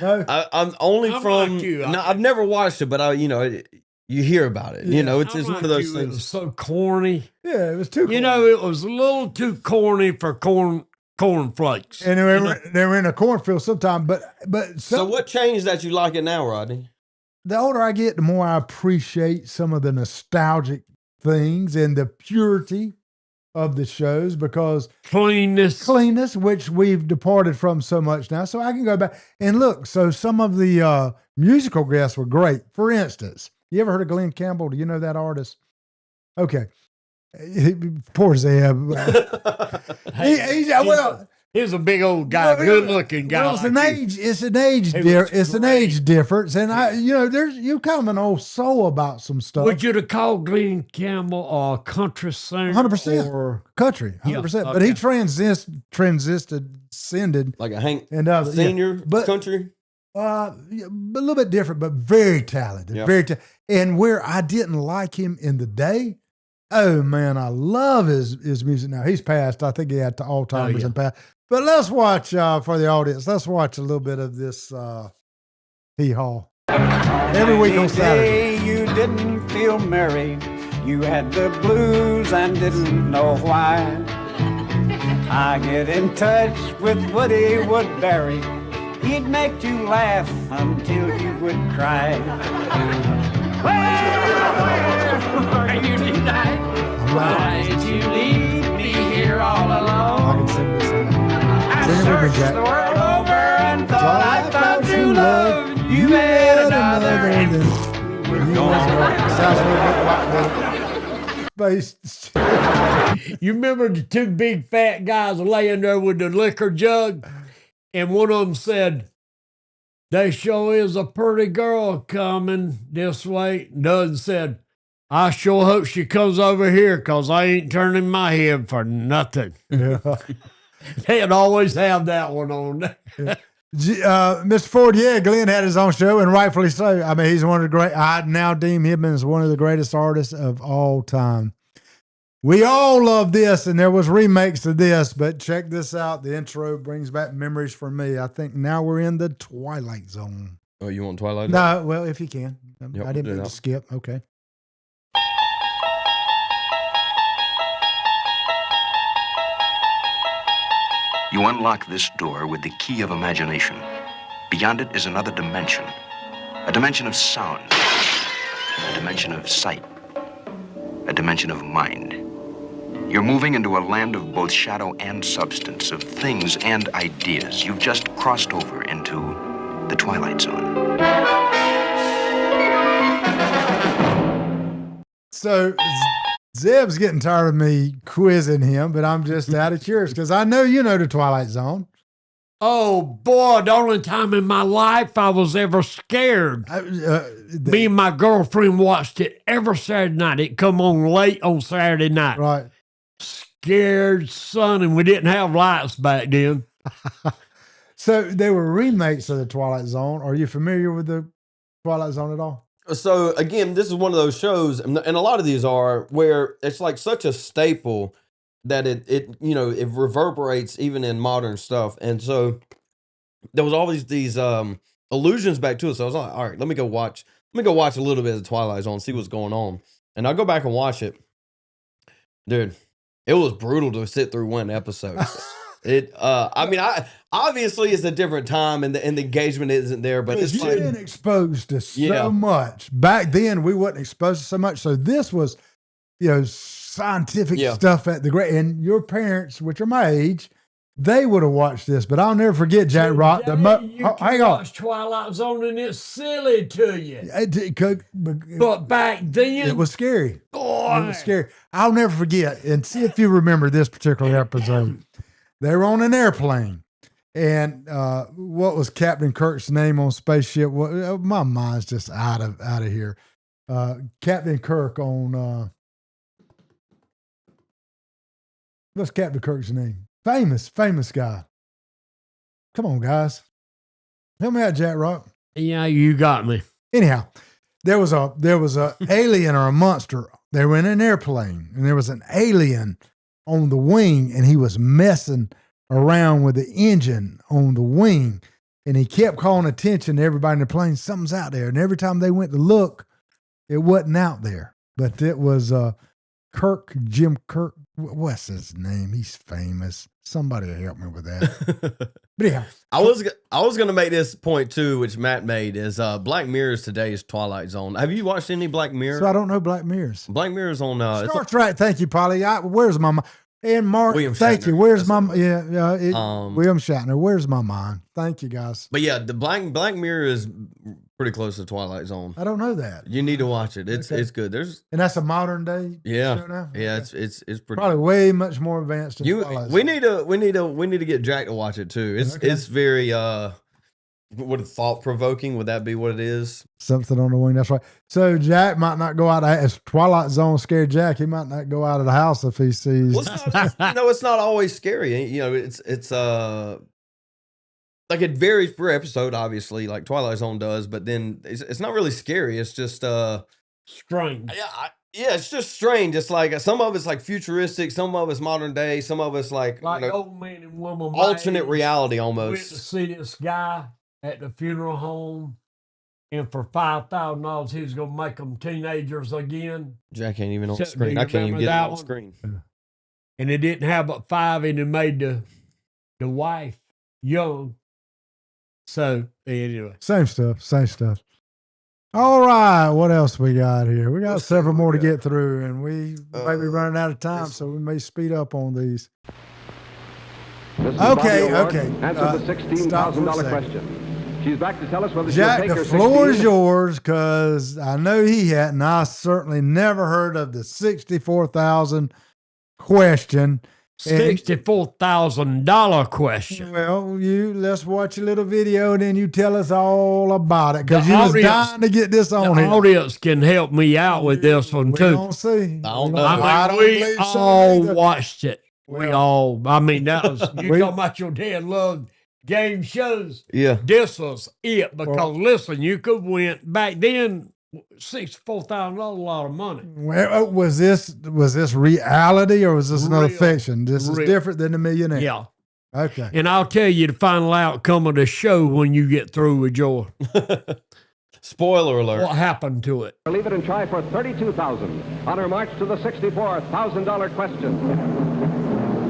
No? I'm only from. like you. No, I've never watched it, but you hear about it. You know, it's one of those It things. was so corny. Yeah, it was too corny. You know, it was a little too corny for cornflakes. And they were in a cornfield sometime, but So what changed that you like it now, Rodney? The older I get, the more I appreciate some of the nostalgic things and the purity of the shows, because cleanness, which we've departed from so much now. So I can go back and look. So some of the musical guests were great. For instance, you ever heard of Glenn Campbell? Do you know that artist? Okay. Poor Zeb. He's a big old guy, good looking guy. Well, it's an age difference, and there's kind of an old soul about some stuff. Would you to call Glenn Campbell a country singer? 100% country, 100%. Yeah, But he transcended Like a Hank and other Senior country. A little bit different, but very talented, And where I didn't like him in the day. Oh man, I love his music now. He's passed. I think he had Alzheimer's and passed. But let's watch for the audience. Let's watch a little bit of this Hee Haw. Every week on Saturday. Day you didn't feel merry. You had the blues and didn't know why. I get in touch with Woody Woodbury. He'd make you laugh until you would cry. Where you tonight? Why did you leave me here all alone? I can sing this song. I Sing it with me, searched Jack. the world over and thought I found true love. You had another and we're gone. Sounds a little bit like Space. You remember the two big fat guys laying there with the liquor jug? And one of them said, "There sure is a pretty girl coming this way." Doug said, "I sure hope she comes over here because I ain't turning my head for nothing." Yeah. They'd always have that one on. Mr. Ford, yeah, Glenn had his own show, and rightfully so. I mean, he's one of the great. I now deem him as one of the greatest artists of all time. We all love this, and there was remakes of this, but check this out. The intro brings back memories for me. I think now we're in the Twilight Zone. Oh, you want Twilight? No, well, if you can. Yep, I didn't do mean that. to skip. Okay. You unlock this door with the key of imagination. Beyond it is another dimension. A dimension of sound. A dimension of sight. A dimension of mind. You're moving into a land of both shadow and substance, of things and ideas. You've just crossed over into the Twilight Zone. So Zeb's getting tired of me quizzing him, but I'm just out of curious because I know you know the Twilight Zone. Oh, boy, the only time in my life I was ever scared. Me and my girlfriend watched it every Saturday night. It come on late on Saturday night. Right. Scared son, and we didn't have lights back then. So they were remakes of the Twilight Zone. Are you familiar with the Twilight Zone at all? So again, this is one of those shows, and a lot of these are where it's like such a staple that it reverberates even in modern stuff. And so there was always these allusions back to it. So I was like, all right, let me go watch a little bit of the Twilight Zone, see what's going on. And I'll go back and watch it. Dude, it was brutal to sit through one episode. Obviously it's a different time and the engagement isn't there, but it's you've like, been exposed to so much. Back then we wasn't exposed to so much. So this was, scientific stuff at the great, and your parents, which are my age, they would have watched this, but I'll never forget Jack Rock. You Hang on. watch Twilight Zone and it's silly to you. But back then it was scary. Boy. It was scary. I'll never forget. And see if you remember this particular episode. They were on an airplane, and what was Captain Kirk's name on spaceship? My mind's just out of here. Captain Kirk on what's Captain Kirk's name? Famous guy. Come on, guys, help me out, Jack Rock. Yeah, you got me. Anyhow, there was a alien or a monster. They were in an airplane, and there was an alien on the wing, and he was messing around with the engine on the wing, and he kept calling attention to everybody in the plane. Something's out there, and every time they went to look, it wasn't out there, but it was Jim Kirk. What's his name? He's famous. Somebody help me with that. But yeah, I was gonna make this point too, which Matt made, is Black Mirror's today's Twilight Zone. Have you watched any Black Mirror? So I don't know Black Mirrors. Black Mirror's on Star Trek. Thank you, Polly. Where's my mind? And Mark, William thank Shatner. you. Where's my William Shatner? Where's my mind? Thank you, guys. But yeah, the Black Mirror is pretty close to Twilight Zone. I don't know that. You need to watch it. It's good. And that's a modern day yeah show now? yeah Okay. it's pretty. Probably way much more advanced than Twilight Zone. We need to get Jack to watch it too. It's very thought provoking. Would that be what it is? Something on the wing. That's right. So Jack might not go out. As Twilight Zone scared Jack, he might not go out of the house if he sees. Well, it's not always scary. It's like it varies per episode, obviously, like Twilight Zone does. But then it's not really scary. It's just strange. Yeah, it's just strange. It's like some of it's like futuristic, some of it's modern day, some of it's like old man and woman. alternate reality Went to almost. see this guy at the funeral home, and for $5,000, he was going to make them teenagers again. Jack ain't even on the So, do screen. you I can't even remember get it that on the one? screen. And it didn't have but 5, and it made the wife young. So, anyway. Same stuff. All right, what else we got here? We got Let's see several what more we to got. get through, and we may be running out of time, so we may speed up on these. This is Okay, Bobby O'Rourke. okay. Answer the Stop for a $16,000 second. question. She's back to tell us whether Jack, she'll the take her floor is 16. yours, because I know he hadn't. I certainly never heard of the 64,000 question. And- $64,000 question. Well, let's watch a little video, and then you tell us all about it, because The you was audience- dying to get this on The here. audience can help me out with this one, We too. don't see. don't We know. I mean, believe we so all either. watched it. That was, you We- talking about your dad loved game shows. Yeah. This was it, because Well- listen, you could win, back then, $64,000, a lot of money. Well, was this reality, or was this another Real. fiction? This is Real. different than The Millionaire. Yeah. Okay. And I'll tell you the final outcome of the show when you get through with your Spoiler alert. what happened to it. Leave it and try for $32,000 on her march to the $64,000 question.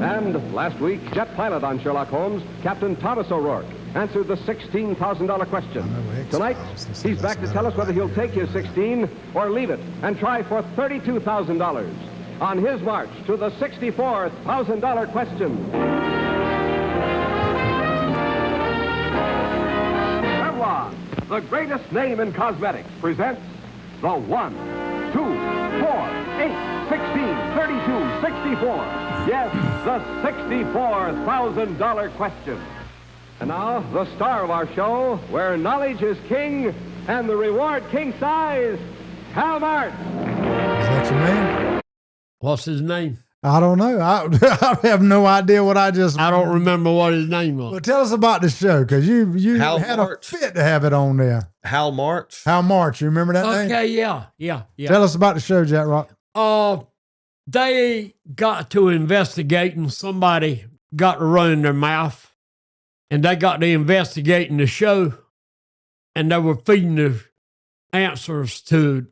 And last week, jet pilot on Sherlock Holmes, Captain Thomas O'Rourke, answered the $16,000 question. Tonight, he's back to tell us whether he'll take his 16 or leave it and try for $32,000 on his march to the $64,000 question. Revlon, the greatest name in cosmetics, presents the 1, 2, 4, 8, 16, 32, 64. Yes, the $64,000 question. And now, the star of our show, where knowledge is king and the reward king size, Hal March. Is that your man? What's his name? I don't know. I have no idea what I just. I don't remember what his name was. Well, tell us about the show, because you Hal had March. a fit to have it on there. Hal March. Hal March, you remember that name? Okay, yeah. Tell us about the show, Jack Rock. They got to investigating, somebody got to run their mouth, and they got to investigating the show, and they were feeding the answers to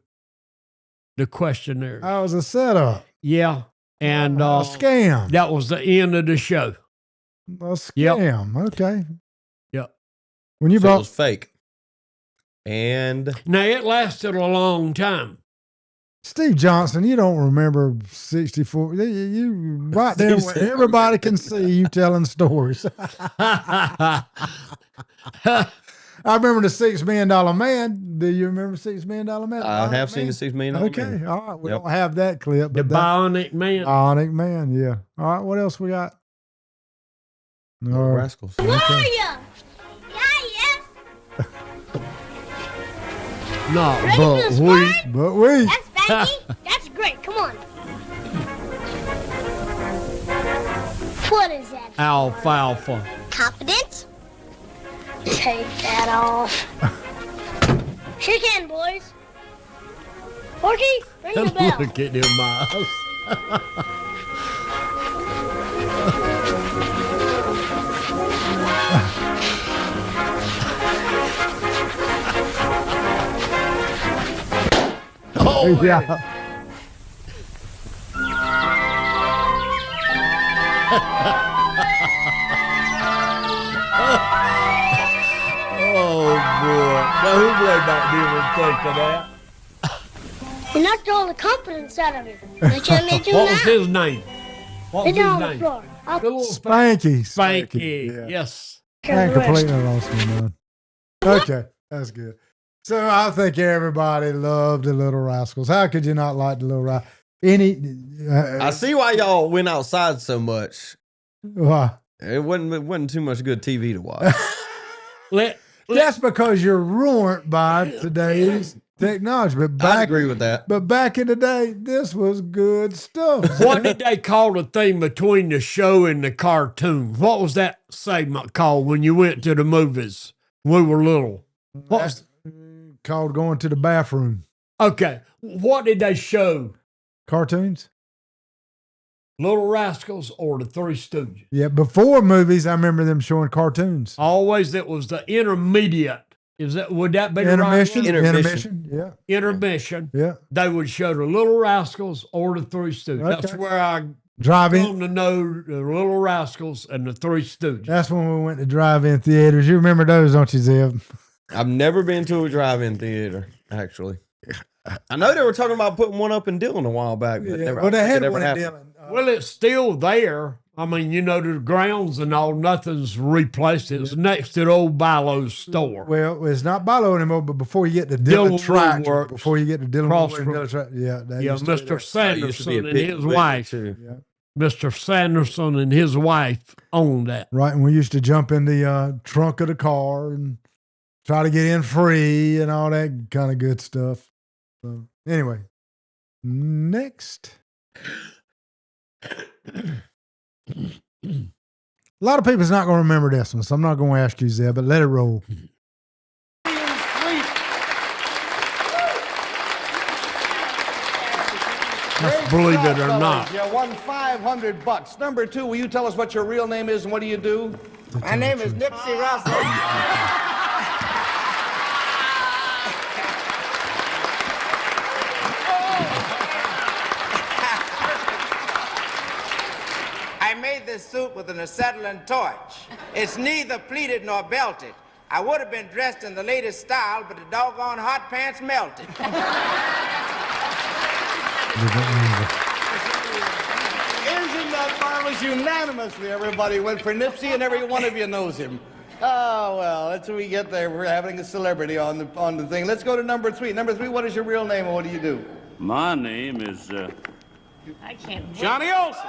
the questionnaires. That was a setup. Yeah. And A scam. that was the end of the show. A scam. Okay. Yep. When you So it brought was fake. And Now, it lasted a long time. Steve Johnson, you don't remember 64. You right there where everybody can see you telling stories. I remember the $6 Million Man. Do you remember $6 Million Man? I have seen the $6 million. Okay, Man. all right. We Yep. don't have that clip. The But that, Bionic Man. Bionic Man, yeah. All right, what else we got? All Little right. Rascals. Where are you? Yeah. No, Ready for the sparring? But we. That's Spanky. That's great. Come on. What is that? Alfalfa. Confidence? Take that off. Sure can, boys. Porky, ring the bell. Look at him, Miles. Oh, yeah. Oh, boy. Now, who would not even think of that? You knocked all the confidence out of him. What you want me to do What now? was his name? What Lay was down on his the name? floor. I'll The little Spanky. Spanky. Yeah. Yes. take I the rest. completely lost my mind. Okay, that's good. So I think everybody loved the Little Rascals. How could you not like the Little Rascals? I see why y'all went outside so much. Why? It wasn't too much good TV to watch. That's because you're ruined by today's technology. But I back, agree with that. but back in the day, this was good stuff. What did they call the thing between the show and the cartoon? What was that segment called when you went to the movies? We were little. What was, Called going to the bathroom. okay. What did they show? Cartoons? Little Rascals or the Three Stooges? Yeah, before movies, I remember them showing cartoons. Always it was the intermediate Would that be the right Intermission. one? Intermission. Yeah. Intermission. Yeah. They would show the Little Rascals or the Three Stooges. Okay. That's where I Drive-in. come to know the Little Rascals and the Three Stooges. That's when we went to drive-in theaters. You remember those, don't you, Zeb? I've never been to a drive-in theater, actually. I know they were talking about putting one up in Dillon a while back. But never, Well, they had never one in happened. Dillon. Well, it's still there. I mean, the grounds and all, nothing's replaced. It's next to the old Bilo's store. Well, it's not Bilo anymore, but before you get to Dillon Track, Woodworks, before you get to Dillon across Woodworks, from- Dillon Track, yeah, that Yeah, used to be Mr. there. Sanderson and his wife. Mr. Sanderson and his wife owned that. Right, and we used to jump in the trunk of the car and try to get in free and all that kind of good stuff. So anyway, next. A lot of people's not going to remember this one, so I'm not going to ask you, Zeb, but let it roll. Believe it or not. You won $500. Number two, will you tell us what your real name is and what do you do? My name is Nipsey Russell. I made this suit with an acetylene torch. It's neither pleated nor belted. I would have been dressed in the latest style, but the doggone hot pants melted. Isn't that marvelous? Unanimously, everybody went for Nipsey, and every one of you knows him. Oh, well, that's what we get there. We're having a celebrity on the thing. Let's go to number three. Number three, what is your real name and what do you do? My name is I can't. Johnny Olson.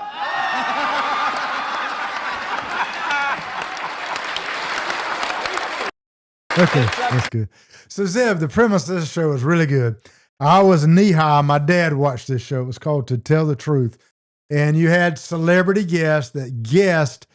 Okay, that's good. So, Zeb, the premise of this show is really good. I was knee high. My dad watched this show. It was called To Tell the Truth. And you had celebrity guests that guessed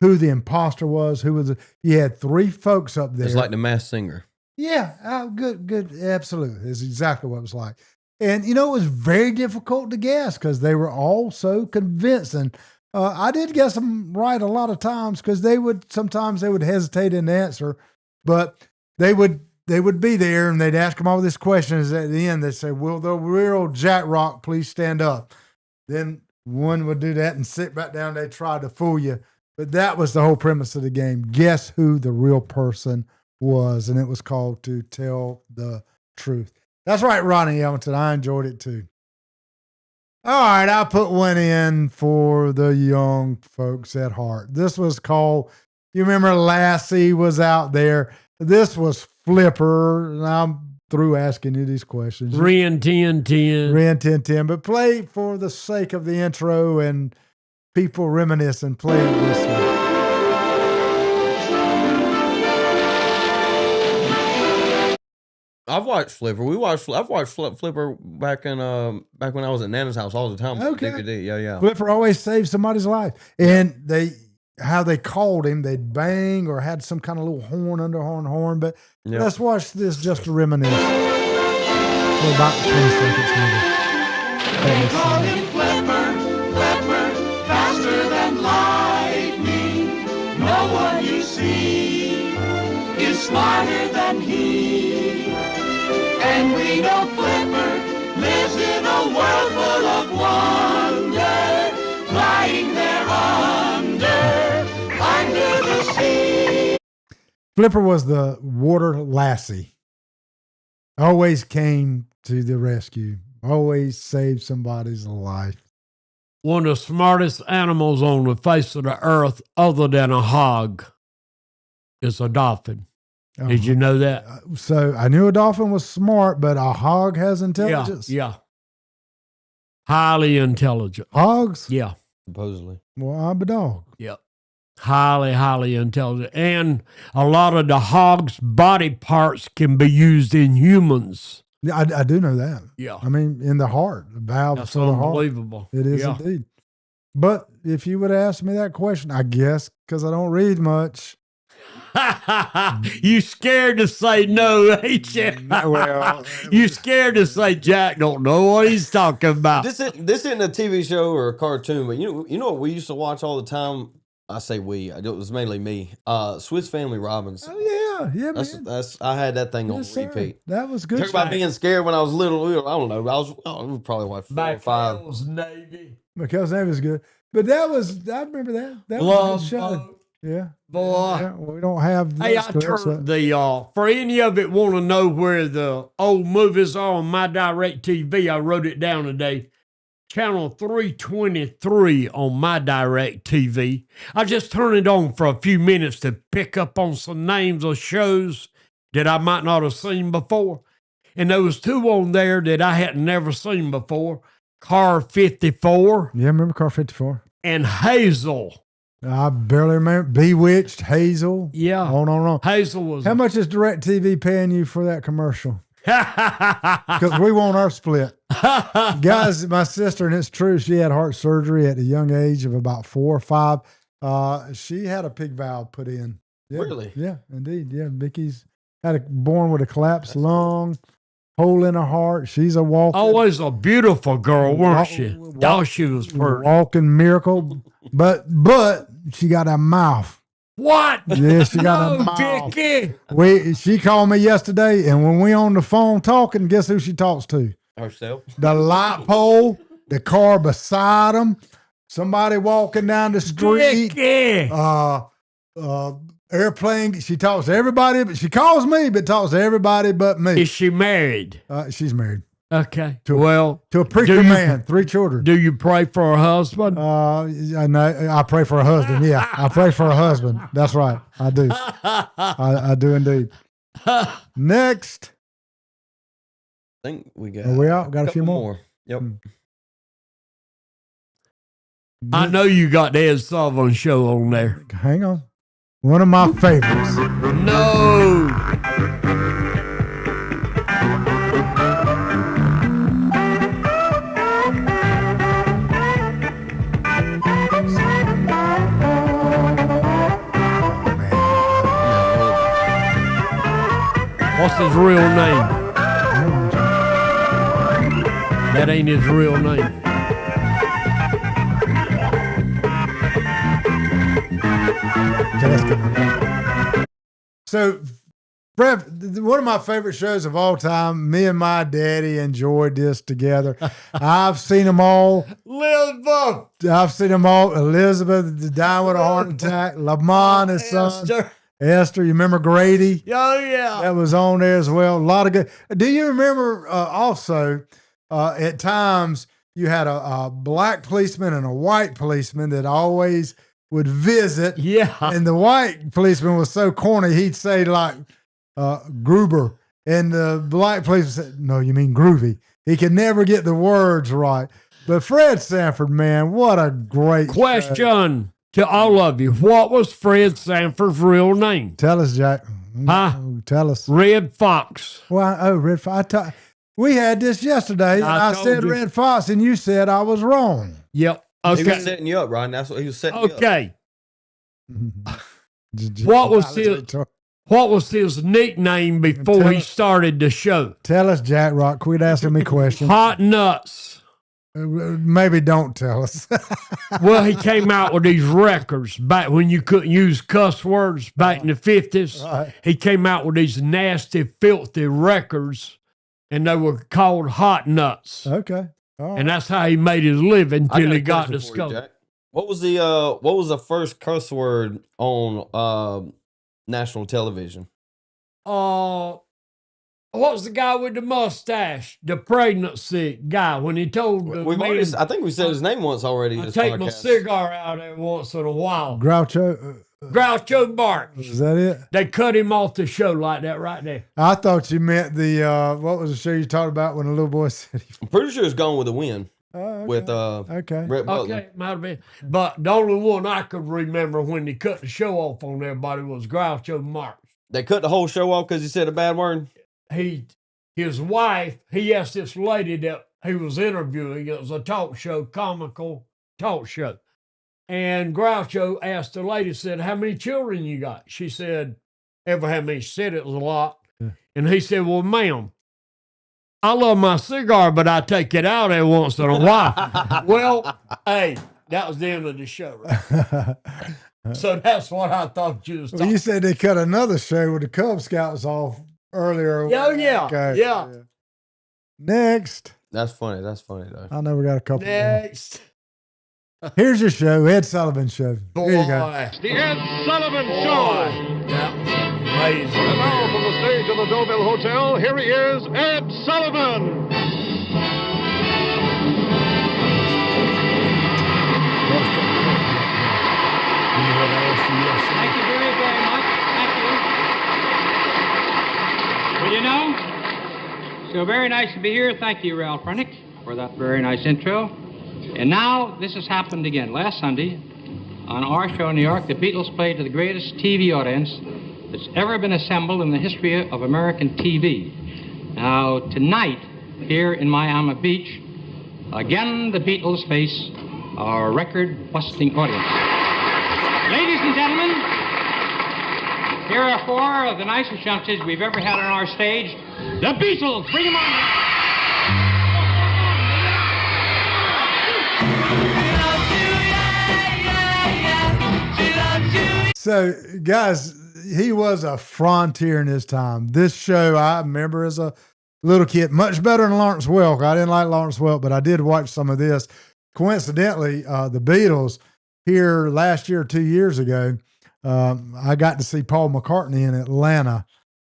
who the imposter was, you had three folks up there. It's like The Masked Singer. Yeah, good. Absolutely. It's exactly what it was like. And, it was very difficult to guess because they were all so convincing. I did guess them right a lot of times because sometimes they would hesitate in the answer, but they would be there and they'd ask them all these questions. At the end, they'd say, will the real Jack Rock please stand up? Then one would do that and sit back down. They'd try to fool you. But that was the whole premise of the game. Guess who the real person was. And it was called To Tell the Truth. That's right, Ronnie Hamilton. I enjoyed it too. All right, I put one in for the young folks at heart. This was called, you remember Lassie was out there. This was Flipper. And I'm through asking you these questions. Ren 1010. Ren 1010. But play for the sake of the intro and people reminiscing. Play this one. I've watched Flipper. I've watched Flipper back when I was at Nana's house all the time. Okay. DVD. Yeah. Flipper always saved somebody's life. And how they called him, they'd bang or had some kind of little horn. But let's watch this just to reminisce. For about 20 seconds maybe. Call him Flipper, faster than lightning. No one you see is smarter than he. And we know Flipper lives in a world full of wonder, flying there under the sea. Flipper was the water lassie. Always came to the rescue. Always saved somebody's life. One of the smartest animals on the face of the earth, other than a hog, is a dolphin. Did you know that? So I knew a dolphin was smart, but a hog has intelligence? Yeah. Highly intelligent. Hogs? Yeah. Supposedly. Well, I'm a dog. Yep. Highly intelligent. And a lot of the hog's body parts can be used in humans. Yeah, I do know that. Yeah. I mean, in the heart, the valves That's of the heart. unbelievable. It is Yeah. indeed. But if you would ask me that question, I guess because I don't read much. You scared to say no, ain't you? Well, you scared to say Jack don't know what he's talking about. This isn't a TV show or a cartoon, but you know what we used to watch all the time? I say we. It was mainly me. Swiss Family Robinson. Oh, Yeah, That's I had that thing on Yes, sir. repeat. That was good. Talk about stuff. being scared when I was little. I don't know. I was probably like 4 or 5. McHale's Navy. McHale's Navy was good. But that was, I remember that. That was a Love good show. Boat. Yeah. Boy. Yeah, we don't have Hey, those I clips, turned the, for any of it want to know where the old movies are on my DirecTV, I wrote it down today. Channel 323 on my DirecTV. I just turned it on for a few minutes to pick up on some names of shows that I might not have seen before. And there was 2 on there that I had never seen before. Car 54. Yeah, I remember Car 54. And Hazel. I barely remember. Bewitched, Hazel. Yeah. On. Hazel was. How much is DirecTV paying you for that commercial? Because we want our split. Guys, my sister, and it's true, she had heart surgery at a young age of about 4 or 5. She had a pig valve put in. Yeah, Really? Yeah, indeed. Yeah, Vicky's born with a collapsed lung, hole in her heart. She's a walking. Always a beautiful girl, weren't she? Oh, she was pretty. Walking miracle. But she got a mouth. What? Yeah, she got a mouth. Vicky. She called me yesterday, and when we on the phone talking, guess who she talks to? Herself. The light pole, the car beside them, somebody walking down the street. Vicky. Airplane. She talks to everybody, but she calls me, but talks to everybody but me. Is she married? She's married. Okay. To a preacher man, 3 children. Do you pray for her husband? I know. I pray for her husband. Yeah, I pray for her husband. That's right. I do. I do indeed. Next. I think we got. Are we out? Got a few couple more. Yep. I know you got the Ed Sullivan Show on there. Hang on. One of my favorites. No. What's his real name? That ain't his real name. So, Fred, one of my favorite shows of all time, me and my daddy enjoyed this together. I've seen them all. Elizabeth. I've seen them all. Elizabeth dying with a heart attack. Lamont, his son. Esther, you remember Grady? Oh, yeah. That was on there as well. A lot of good. Do you remember also at times you had a black policeman and a white policeman that always would visit? Yeah. And the white policeman was so corny, he'd say like Gruber. And the black policeman said, no, you mean groovy. He could never get the words right. But Fred Sanford, man, what a great question. To all of you, what was Fred Sanford's real name? Tell us, Jack. Huh? Tell us. Red Fox. Well, Red Fox. We had this yesterday. I said you. Red Fox, and you said I was wrong. Yep. He Okay. was setting you up, Ryan. That's what he was setting you up. Okay. What was his nickname before he started the show? Tell us, Jack Rock. Quit asking me questions. Hot Nuts. Maybe don't tell us. Well, he came out with these records back when you couldn't use cuss words back in the 50s. Right. He came out with these nasty, filthy records, and they were called Hot Nuts. Okay. All right. And that's how he made his living I till got he a got question to for you, school. Jack. What was the first curse word on national television? What was the guy with the mustache, the pregnancy guy, when he told the man, I think we said his name once already. I this take my podcast. cigar out every once in a while. Groucho. Groucho Marx. Is that it? They cut him off the show like that right there. I thought you meant the, what was the show you talked about when the little boy said I'm pretty sure it's Gone with the Wind. okay. With Okay. Brett Butler. Okay, might have been. But the only one I could remember when they cut the show off on everybody was Groucho Marx. They cut the whole show off because he said a bad word? His wife, he asked this lady that he was interviewing, it was a talk show, comical talk show. And Groucho asked the lady, said, how many children you got? She said, ever how many? She said it was a lot. Yeah. And he said, well, ma'am, I love my cigar, but I take it out every once in a while. Well, hey, that was the end of the show, right? So that's what I thought you was Well, talking. you said they cut another show with the Cub Scouts off earlier. Yeah. Next. That's funny though. I know we got a couple more. Next. Here's your show, Ed Sullivan Show. Boy. Here you go. The Ed Sullivan Boy. Show. That was amazing. And now from the stage of the Deauville Hotel, here he is, Ed Sullivan. Thank you very, very much. Thank you. Well, you know, so very nice to be here. Thank you, Ralph Rennick, for that very nice intro. And now this has happened again. Last Sunday, on our show in New York, the Beatles played to the greatest TV audience that's ever been assembled in the history of American TV. Now, tonight, here in Miami Beach, again, the Beatles face a record-busting audience. Ladies and gentlemen, here are four of the nicest youngsters we've ever had on our stage. The Beatles, bring them on. So, guys, he was a frontier in his time. This show, I remember as a little kid, much better than Lawrence Welk. I didn't like Lawrence Welk, but I did watch some of this. Coincidentally, the Beatles here last year, 2 years ago, I got to see Paul McCartney in Atlanta.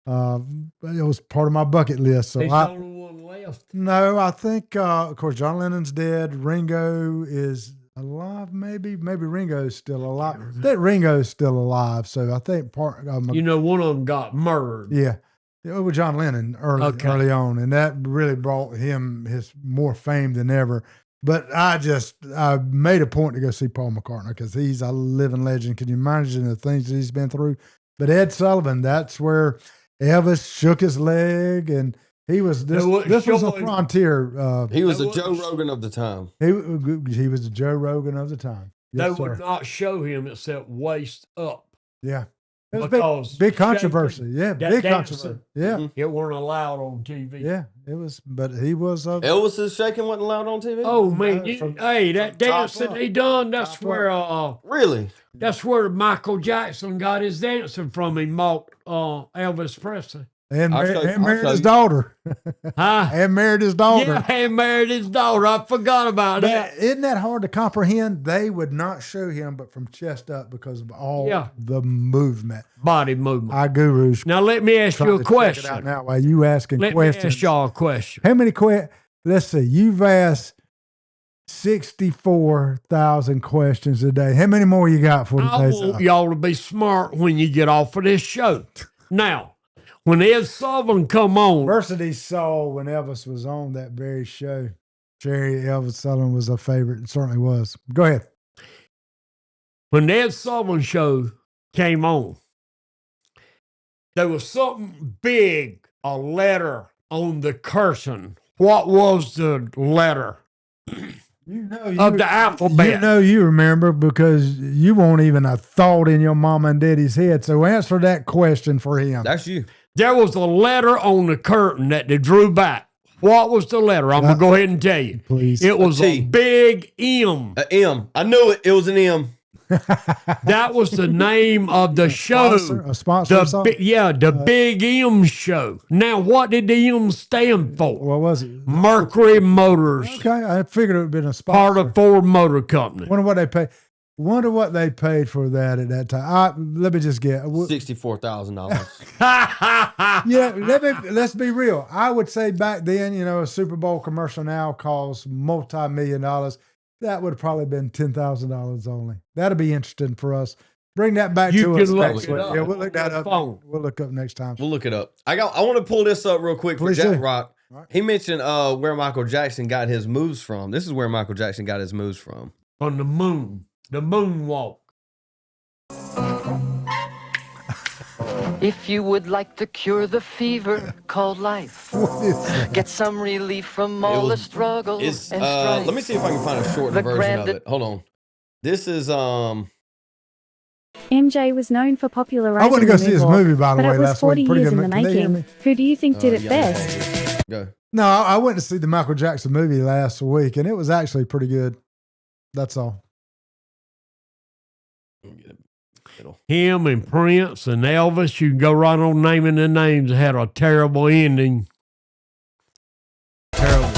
It was part of my bucket list. So He's the only one left. No, I think, of course, John Lennon's dead. Ringo is alive, maybe Ringo's still alive. I think Ringo's still alive, so I think part. One of them got murdered. Yeah, it was John Lennon early on, and that really brought him his more fame than ever. But I made a point to go see Paul McCartney because he's a living legend. Can you imagine the things that he's been through? But Ed Sullivan, that's where Elvis shook his leg, and he was this was a frontier. He was the Joe Rogan of the time. He was the Joe Rogan of the time. Yes, They would not show him except waist up. Yeah. It was Because big controversy. Yeah, that big dancing, controversy. Yeah. It weren't allowed on TV. Yeah, it was, but he was. Elvis's shaking wasn't allowed on TV? Oh, man. That dancing he done, that's where. Really? That's where Michael Jackson got his dancing from. He mocked Elvis Presley. And married his daughter. Huh? And married his daughter. Yeah, and married his daughter. I forgot about that. Isn't that hard to comprehend? They would not show him but from chest up because of all the movement. Body movement. Our gurus. Now, let me ask you a question. Check it out now while you asking questions. Let me ask y'all a question. How many questions? Let's see. You've asked 64,000 questions a day. How many more you got for I today's want y'all to be smart when you get off of this show. Now, when Ed Sullivan come on. Diversity saw when Elvis was on that very show. Jerry Elvis Sullivan was a favorite. It certainly was. Go ahead. When the Ed Sullivan show came on, there was something big, a letter on the curtain. What was the letter? Of the alphabet. You remember because you won't even a thought in your mama and daddy's head. So answer that question for him. That's you. There was a letter on the curtain that they drew back. What was the letter? I'm going to go ahead and tell you. Please. It was a big M. An M. I knew it. It was an M. That was the name of the show. A sponsor? The Big M Show. Now, what did the M stand for? What was it? Mercury Motors. Okay, I figured it would have been a sponsor. Part of Ford Motor Company. Wonder what they paid. Wonder what they paid for that at that time. Let me just get $64,000. Yeah, let's be real. I would say back then, a Super Bowl commercial now costs multi-million. That would have probably been $10,000 only. That'll be interesting for us. Bring that back to us next week. Yeah, we'll look that up. We'll look up next time. We'll look it up. I want to pull this up real quick for Please Jack do. Rock. Right. He mentioned where Michael Jackson got his moves from. This is where Michael Jackson got his moves from. On the moon. The moonwalk. If you would like to cure the fever called life, get some relief from all the struggle and strife. Let me see if I can find a shortened version of it. Hold on. This is MJ was known for popularizing I want to go see his movie, by the but way, it was last 40 week. Pretty years good. in the Can they hear making. me? Who do you think did it best? Go. No, I went to see the Michael Jackson movie last week, and it was actually pretty good. That's all. Him and Prince and Elvis, you can go right on naming the names, had a terrible ending. Terrible.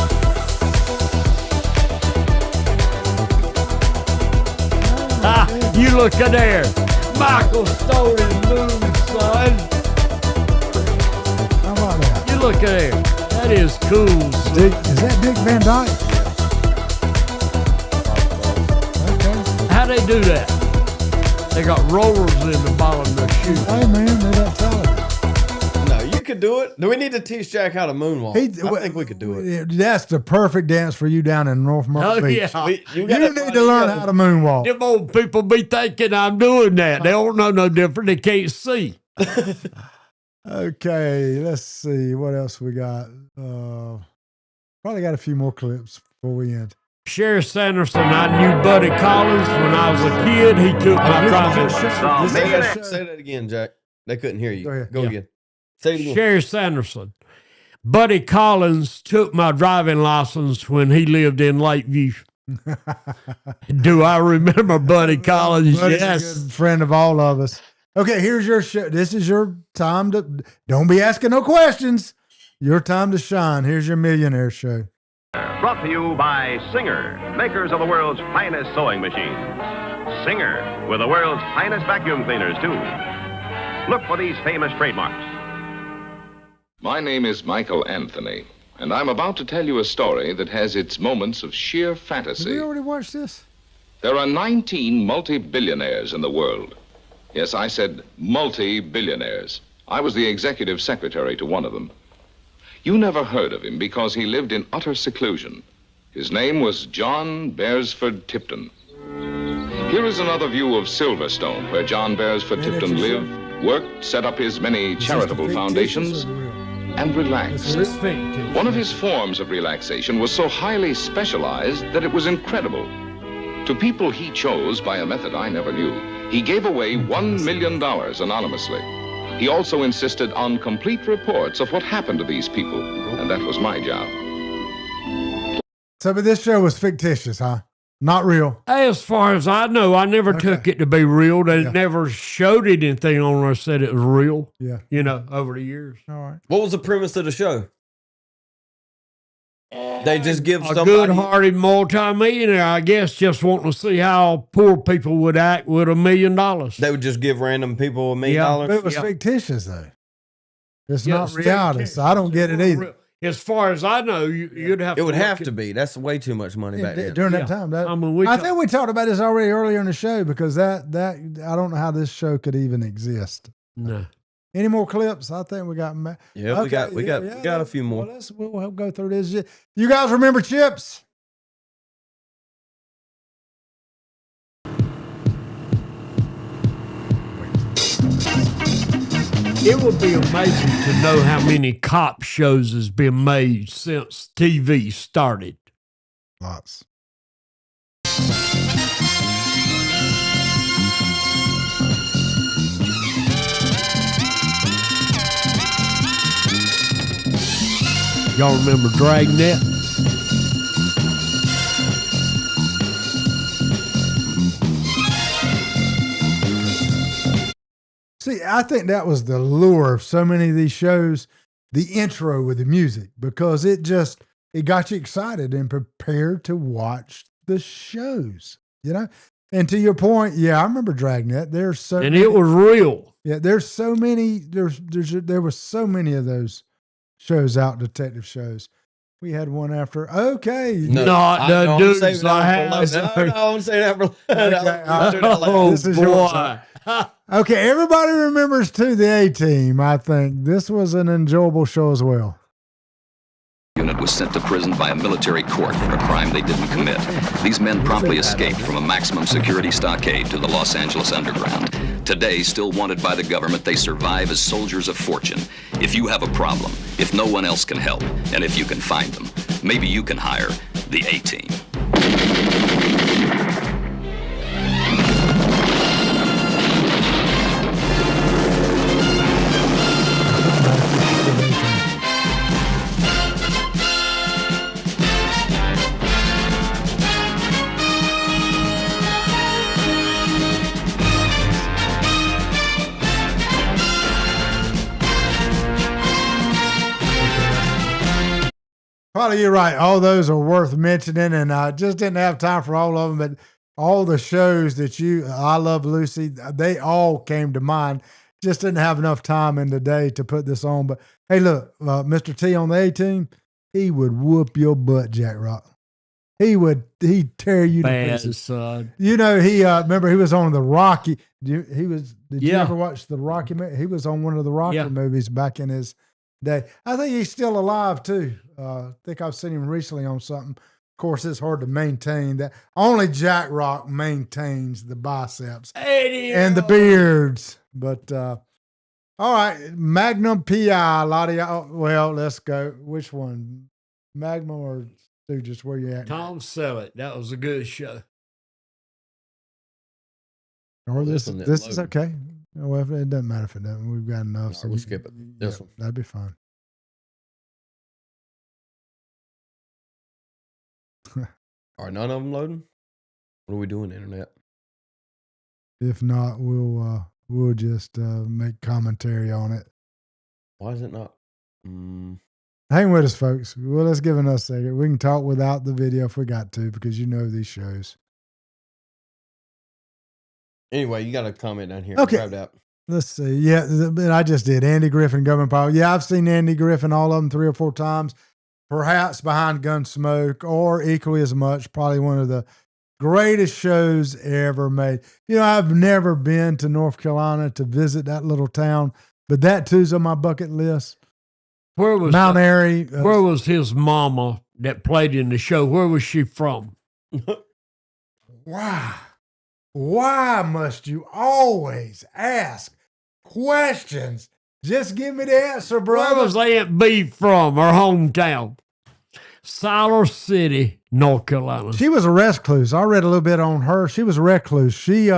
You look at there. Michael stole his moon, son. How about that? You look at there. That is cool. Is that Dick Van Dyke? Okay. How they do that? They got rollers in the bottom of their shoe. Hey, man, they're not talented. No, you could do it. Do we need to teach Jack how to moonwalk? I think we could do it. That's the perfect dance for you down in North Myrtle Beach. Yeah. You need to learn how to moonwalk. Them old people be thinking I'm doing that. They don't know no different. They can't see. Okay, let's see. What else we got? Probably got a few more clips before we end. Sheriff Sanderson, I knew Buddy Collins when I was a kid. He took my driving license. Say that again, Jack. They couldn't hear you. Go again. Say it again. Sheriff Sanderson. Buddy Collins took my driving license when he lived in Lakeview. Do I remember Buddy Collins? Buddy's Yes. a good friend of all of us. Okay, here's your show. This is your time to, don't be asking no questions. Your time to shine. Here's your millionaire show. Brought to you by Singer, makers of the world's finest sewing machines. Singer, with the world's finest vacuum cleaners, too. Look for these famous trademarks. My name is Michael Anthony, and I'm about to tell you a story that has its moments of sheer Did fantasy. we already watch this? There are 19 multi-billionaires in the world. Yes, I said multi-billionaires. I was the executive secretary to one of them. You never heard of him because he lived in utter seclusion. His name was John Beresford Tipton. Here is another view of Silverstone, where John Beresford Tipton lived, worked, set up his many charitable foundations, and relaxed. One of his forms of relaxation was so highly specialized that it was incredible. To people he chose by a method I never knew, he gave away $1 million anonymously. He also insisted on complete reports of what happened to these people, and that was my job. So, but this show was fictitious, huh? Not real. As far as I know, I never took it to be real. They never showed anything on there said it was real. Yeah. You know, over the years. All right. What was the premise of the show? They just give A somebody good-hearted multimillionaire, I guess, just wanting to see how poor people would act with $1 million. They would just give random people $1 million. Yeah, But it was fictitious, though. It's Yeah, not it's reality, fictitious. so I don't get it either. As far as I know, you'd have It to would work have to be. That's way too much money back then. During that time. I mean, I think we talked about this already earlier in the show because that I don't know how this show could even exist. No. Any more clips? I think we got. Yeah, we got a few more. Well, we'll go through this. You guys remember Chips? It would be amazing to know how many cop shows has been made since TV started. Lots. Y'all remember Dragnet? See, I think that was the lure of so many of these shows, the intro with the music, because it got you excited and prepared to watch the shows, you know? And to your point, yeah, I remember Dragnet. It was real. Yeah, there's so many, there were so many of those shows out, detective shows. We had one after, okay. Not the dudes I had. No, I won't say that for Oh, This is boy. yours. Okay, everybody remembers too the A-Team. I think this was an enjoyable show as well. Unit was sent to prison by a military court for a crime they didn't commit. These men promptly escaped from a maximum security stockade to the Los Angeles underground. Today, still wanted by the government, they survive as soldiers of fortune. If you have a problem, if no one else can help, and if you can find them, maybe you can hire the A-Team. Probably you're right. All those are worth mentioning, and I just didn't have time for all of them. But all the shows that I Love Lucy, they all came to mind. Just didn't have enough time in the day to put this on. But hey, look, Mr. T on the A-Team, he would whoop your butt, Jack Rock. He'd tear you to pieces. Son. You know, remember he was on the Rocky. Did you ever watch the Rocky movie? He was on one of the Rocky movies back in his day. I think he's still alive too. I think I've seen him recently on something. Of course, it's hard to maintain that. Only Jack Rock maintains the biceps and the beards. But all right, Magnum PI. A lot of y'all. Well, let's go. Which one, Magnum or Stooges? Where you at? Tom Selleck. That was a good show. Or this is okay. Well, it doesn't matter if it doesn't. We've got enough. No, so we'll skip it. This one. That'd be fine. Are none of them loading? What are we doing, Internet? If not, we'll just make commentary on it. Why is it not? Hang with us, folks. Well, let's give it a second. We can talk without the video if we got to, because you know these shows. Anyway, you got a comment down here. Okay. Grab that. Let's see. Yeah, I just did. Andy Griffin, Government Power. Yeah, I've seen Andy Griffin, all of them 3 or 4 times. Perhaps Behind Gunsmoke, or equally as much, probably one of the greatest shows ever made. You know, I've never been to North Carolina to visit that little town, but that too's on my bucket list. Where was Mount Airy? Where was his mama that played in the show? Where was she from? Why must you always ask questions? Just give me the answer, brother. Where was Aunt B from, her hometown? Siler City, North Carolina. She was a recluse. I read a little bit on her. She was a recluse. She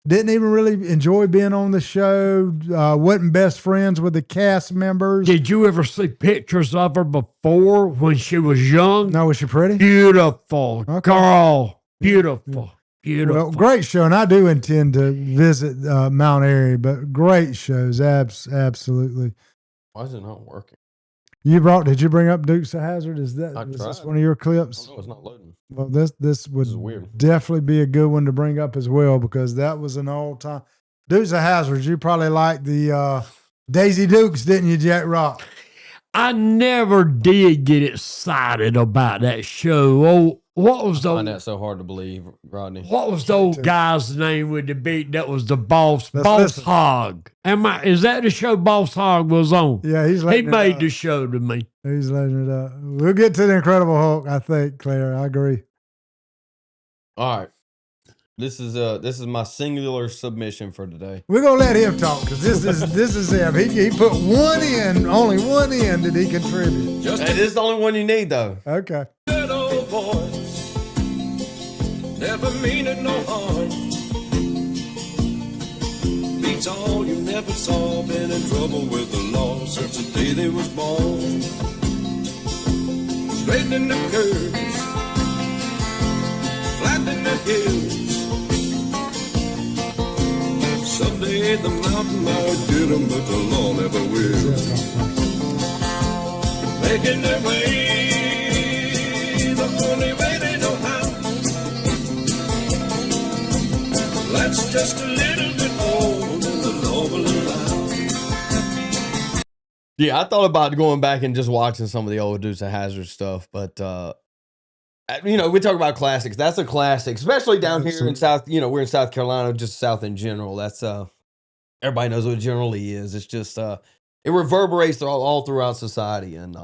didn't even really enjoy being on the show. Wasn't best friends with the cast members. Did you ever see pictures of her before when she was young? No, was she pretty? Beautiful. Okay. Girl. Beautiful. Yeah. Beautiful. Well, great show, and I do intend to visit Mount Airy, but great shows, absolutely. Why is it not working? Did you bring up Dukes of Hazzard? Was this one of your clips? Oh, no, it's not loading. Well, this would definitely be a good one to bring up as well, because that was an all-time. Dukes of Hazzard, you probably like the Daisy Dukes, didn't you, Jack Rock? I never did get excited about that show. Oh, what was I find that so hard to believe, Rodney. What was the old guy's name with the beat that was the boss? Let's Boss listen. Hogg. Is that the show Boss Hogg was on? Yeah, he made the show to me. He's letting it up. We'll get to the Incredible Hulk, I think, Claire. I agree. All right. This is my singular submission for today. We're gonna let him talk, because this is him. He put one in, only one in did he contribute. Hey, this is the only one you need, though. Okay. Good old boys, never meaning no harm. Beats all you never saw, been in trouble with the law since the day they was born. Straightening the curves, flattening the hills. Someday the mountain might get them, but the law never will. Making their way the only way they know how. That's just a little bit more than the law will allow. Yeah, I thought about going back and just watching some of the old Dukes of Hazzard stuff, but we talk about classics. That's a classic, especially down here in South. We're in South Carolina, just South in general. That's everybody knows what General Lee is. It's just it reverberates all throughout society, and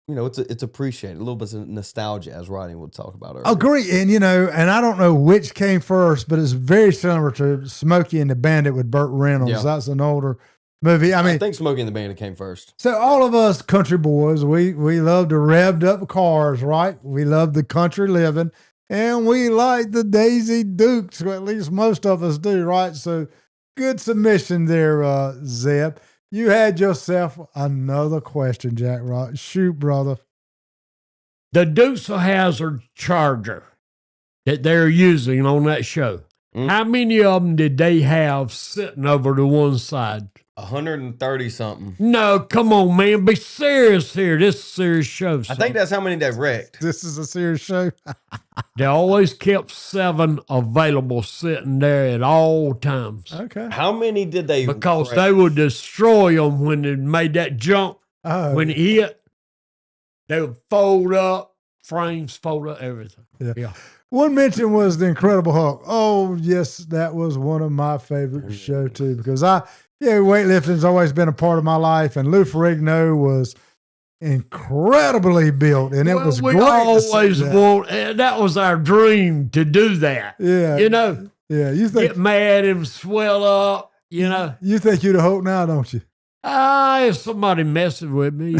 it's appreciated. A little bit of nostalgia, as Rodney would talk about earlier. Agree, and and I don't know which came first, but it's very similar to Smokey and the Bandit with Burt Reynolds. Yeah. That's an older movie. I think Smokey and the Bandit came first. So all of us country boys, we love the revved up cars, right? We love the country living, and we like the Daisy Dukes. Well, at least most of us do, right? So good submission there, Zeb. You had yourself another question, Jack Rock. Shoot, brother. The Dukes of Hazzard Charger that they're using on that show. How many of them did they have sitting over to one side? 130 something. No, come on, man. Be serious here. This is a serious show. I think that's how many they wrecked. This is a serious show. They always kept 7 available sitting there at all times. Okay. How many did they Because wreck? they would destroy them when they made that jump. When it hit, they would fold up, frames fold up, everything. Yeah. One mention was the Incredible Hulk. Oh, yes, that was one of my favorite shows too, because weightlifting's always been a part of my life, and Lou Ferrigno was incredibly built, and it was we great. always that was our dream to do that. Yeah. You know, you think, get mad and swell up, you know. You think you're the Hulk now, don't you? If somebody messing with me,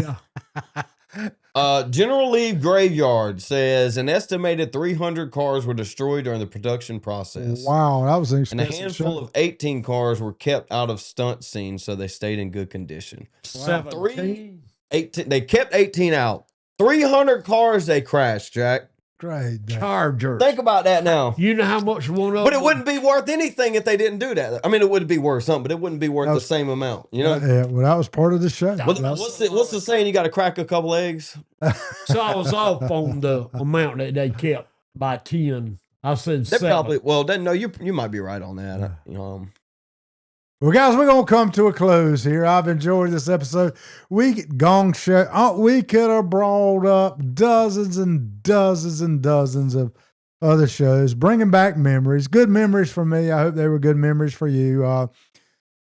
General Lee Graveyard says an estimated 300 cars were destroyed during the production process. Wow, that was an And a expensive handful show. of 18 cars were kept out of stunt scenes, so they stayed in good condition. 17. 18, they kept 18 out. 300 cars they crashed, Jack. Great. Chargers. Think about that now. You know how much one of But it wouldn't be worth anything if they didn't do that. I mean, it would be worth something, but it wouldn't be worth the same amount. You know? Yeah, well, that was part of the show. What's the saying? You got to crack a couple eggs? So I was off on the amount that they kept by 10. I said They 7. probably, no, you might be right on that. Well, guys, we're going to come to a close here. I've enjoyed this episode. Gong Show. We could have brought up dozens and dozens and dozens of other shows, bringing back memories. Good memories for me. I hope they were good memories for you.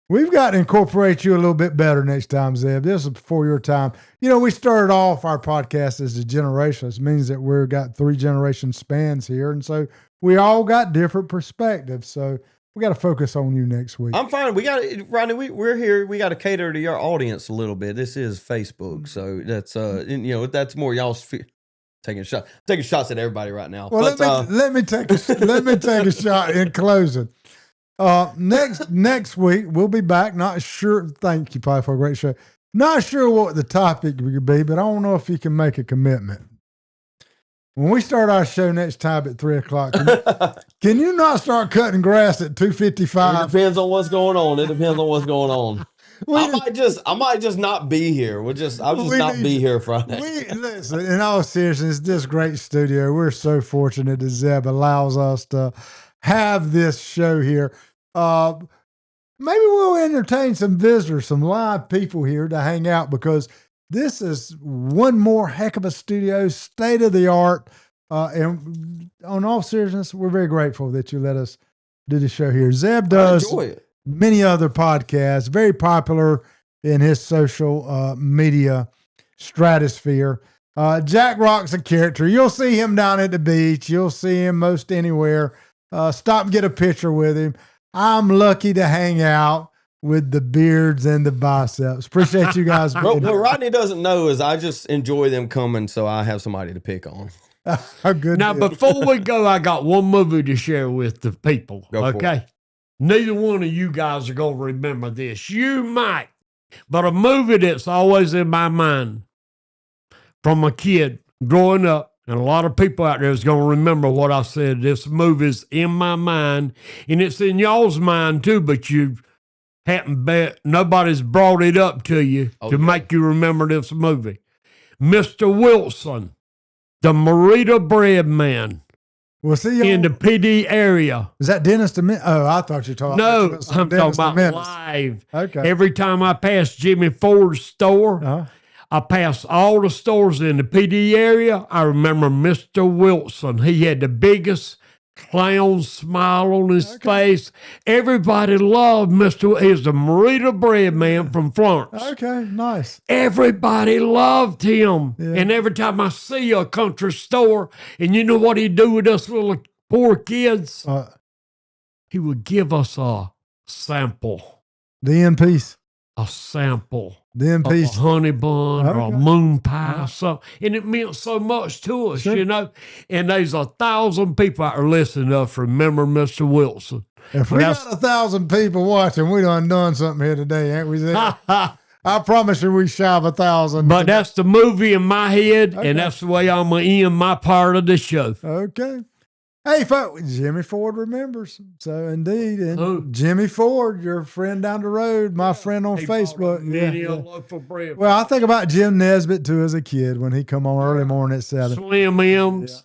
We've got to incorporate you a little bit better next time, Zeb. This is before your time. You know, we started off our podcast as a generation. It means that we've got 3 generation spans here. And so we all got different perspectives. So we got to focus on you next week. I'm fine. Rodney, we're here. We got to cater to your audience a little bit. This is Facebook. So that's, that's more y'all's taking shots at everybody right now. Well, but, let me take a shot in closing. Next week we'll be back. Not sure. Thank you, Pi, for a great show. Not sure what the topic would be, but I don't know if you can make a commitment. When we start our show next time at 3:00, can you not start cutting grass at 2:55? It depends on what's going on. I might just not be here. I'll just not be here Friday. Listen, in all seriousness, this great studio. We're so fortunate that Zeb allows us to have this show here. Maybe we'll entertain some visitors, some live people here to hang out, because this is one more heck of a studio, state of the art. And on all seriousness, we're very grateful that you let us do the show here. Zeb does many other podcasts, very popular in his social media stratosphere. Jack Rock's a character. You'll see him down at the beach. You'll see him most anywhere. Stop and get a picture with him. I'm lucky to hang out with the beards and the biceps. Appreciate you guys. What Rodney doesn't know is I just enjoy them coming, so I have somebody to pick on. Good. Now, before we go, I got one movie to share with the people. Okay. Neither one of you guys are going to remember this. You might, but a movie that's always in my mind from a kid growing up, and a lot of people out there is going to remember what I said. This movie's in my mind, and it's in y'all's mind too, but you haven't nobody's brought it up to you to make you remember this movie. Mr. Wilson, the Marita Bread Man. Well, see, in the PD area. Is that Dennis DeMint? Oh, I thought you were talking about I'm Dennis talking about live. Okay. Every time I pass Jimmy Ford's store, I pass all the stores in the PD area. I remember Mr. Wilson. He had the biggest clown smile on his face. Everybody loved Mr. He's the Marita Bread Man from Florence. Okay, nice. Everybody loved him. Yeah. And every time I see a country store, and you know what he'd do with us little poor kids? He would give us a sample. The end piece. A sample. The end piece. A honey bun or a moon pie or something. And it meant so much to us, you know. And there's 1,000 people out there listening to us remember Mr. Wilson. If we got 1,000 people watching, we done something here today, ain't we? I promise you we shy of 1,000. But that's the movie in my head, and that's the way I'm going to end my part of the show. Okay. Hey, folks, Jimmy Ford remembers. So, indeed. And Who? Jimmy Ford, your friend down the road, my friend on Facebook. Yeah. Well, I think about Jim Nesbitt, too, as a kid when he come on early morning at 7. Slim M's.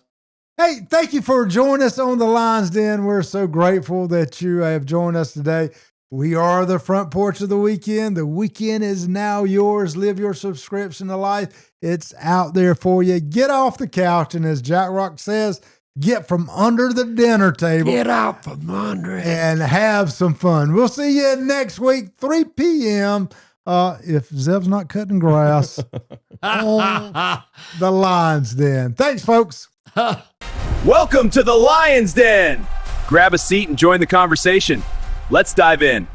Hey, thank you for joining us on the Lions Den. We're so grateful that you have joined us today. We are the front porch of the weekend. The weekend is now yours. Live your subscription to life. It's out there for you. Get off the couch. And as Jack Rock says, get from under the dinner table. Get out from under it. And have some fun. We'll see you next week, 3 p.m. If Zeb's not cutting grass on the Lions Den. Thanks, folks. Welcome to the Lions Den. Grab a seat and join the conversation. Let's dive in.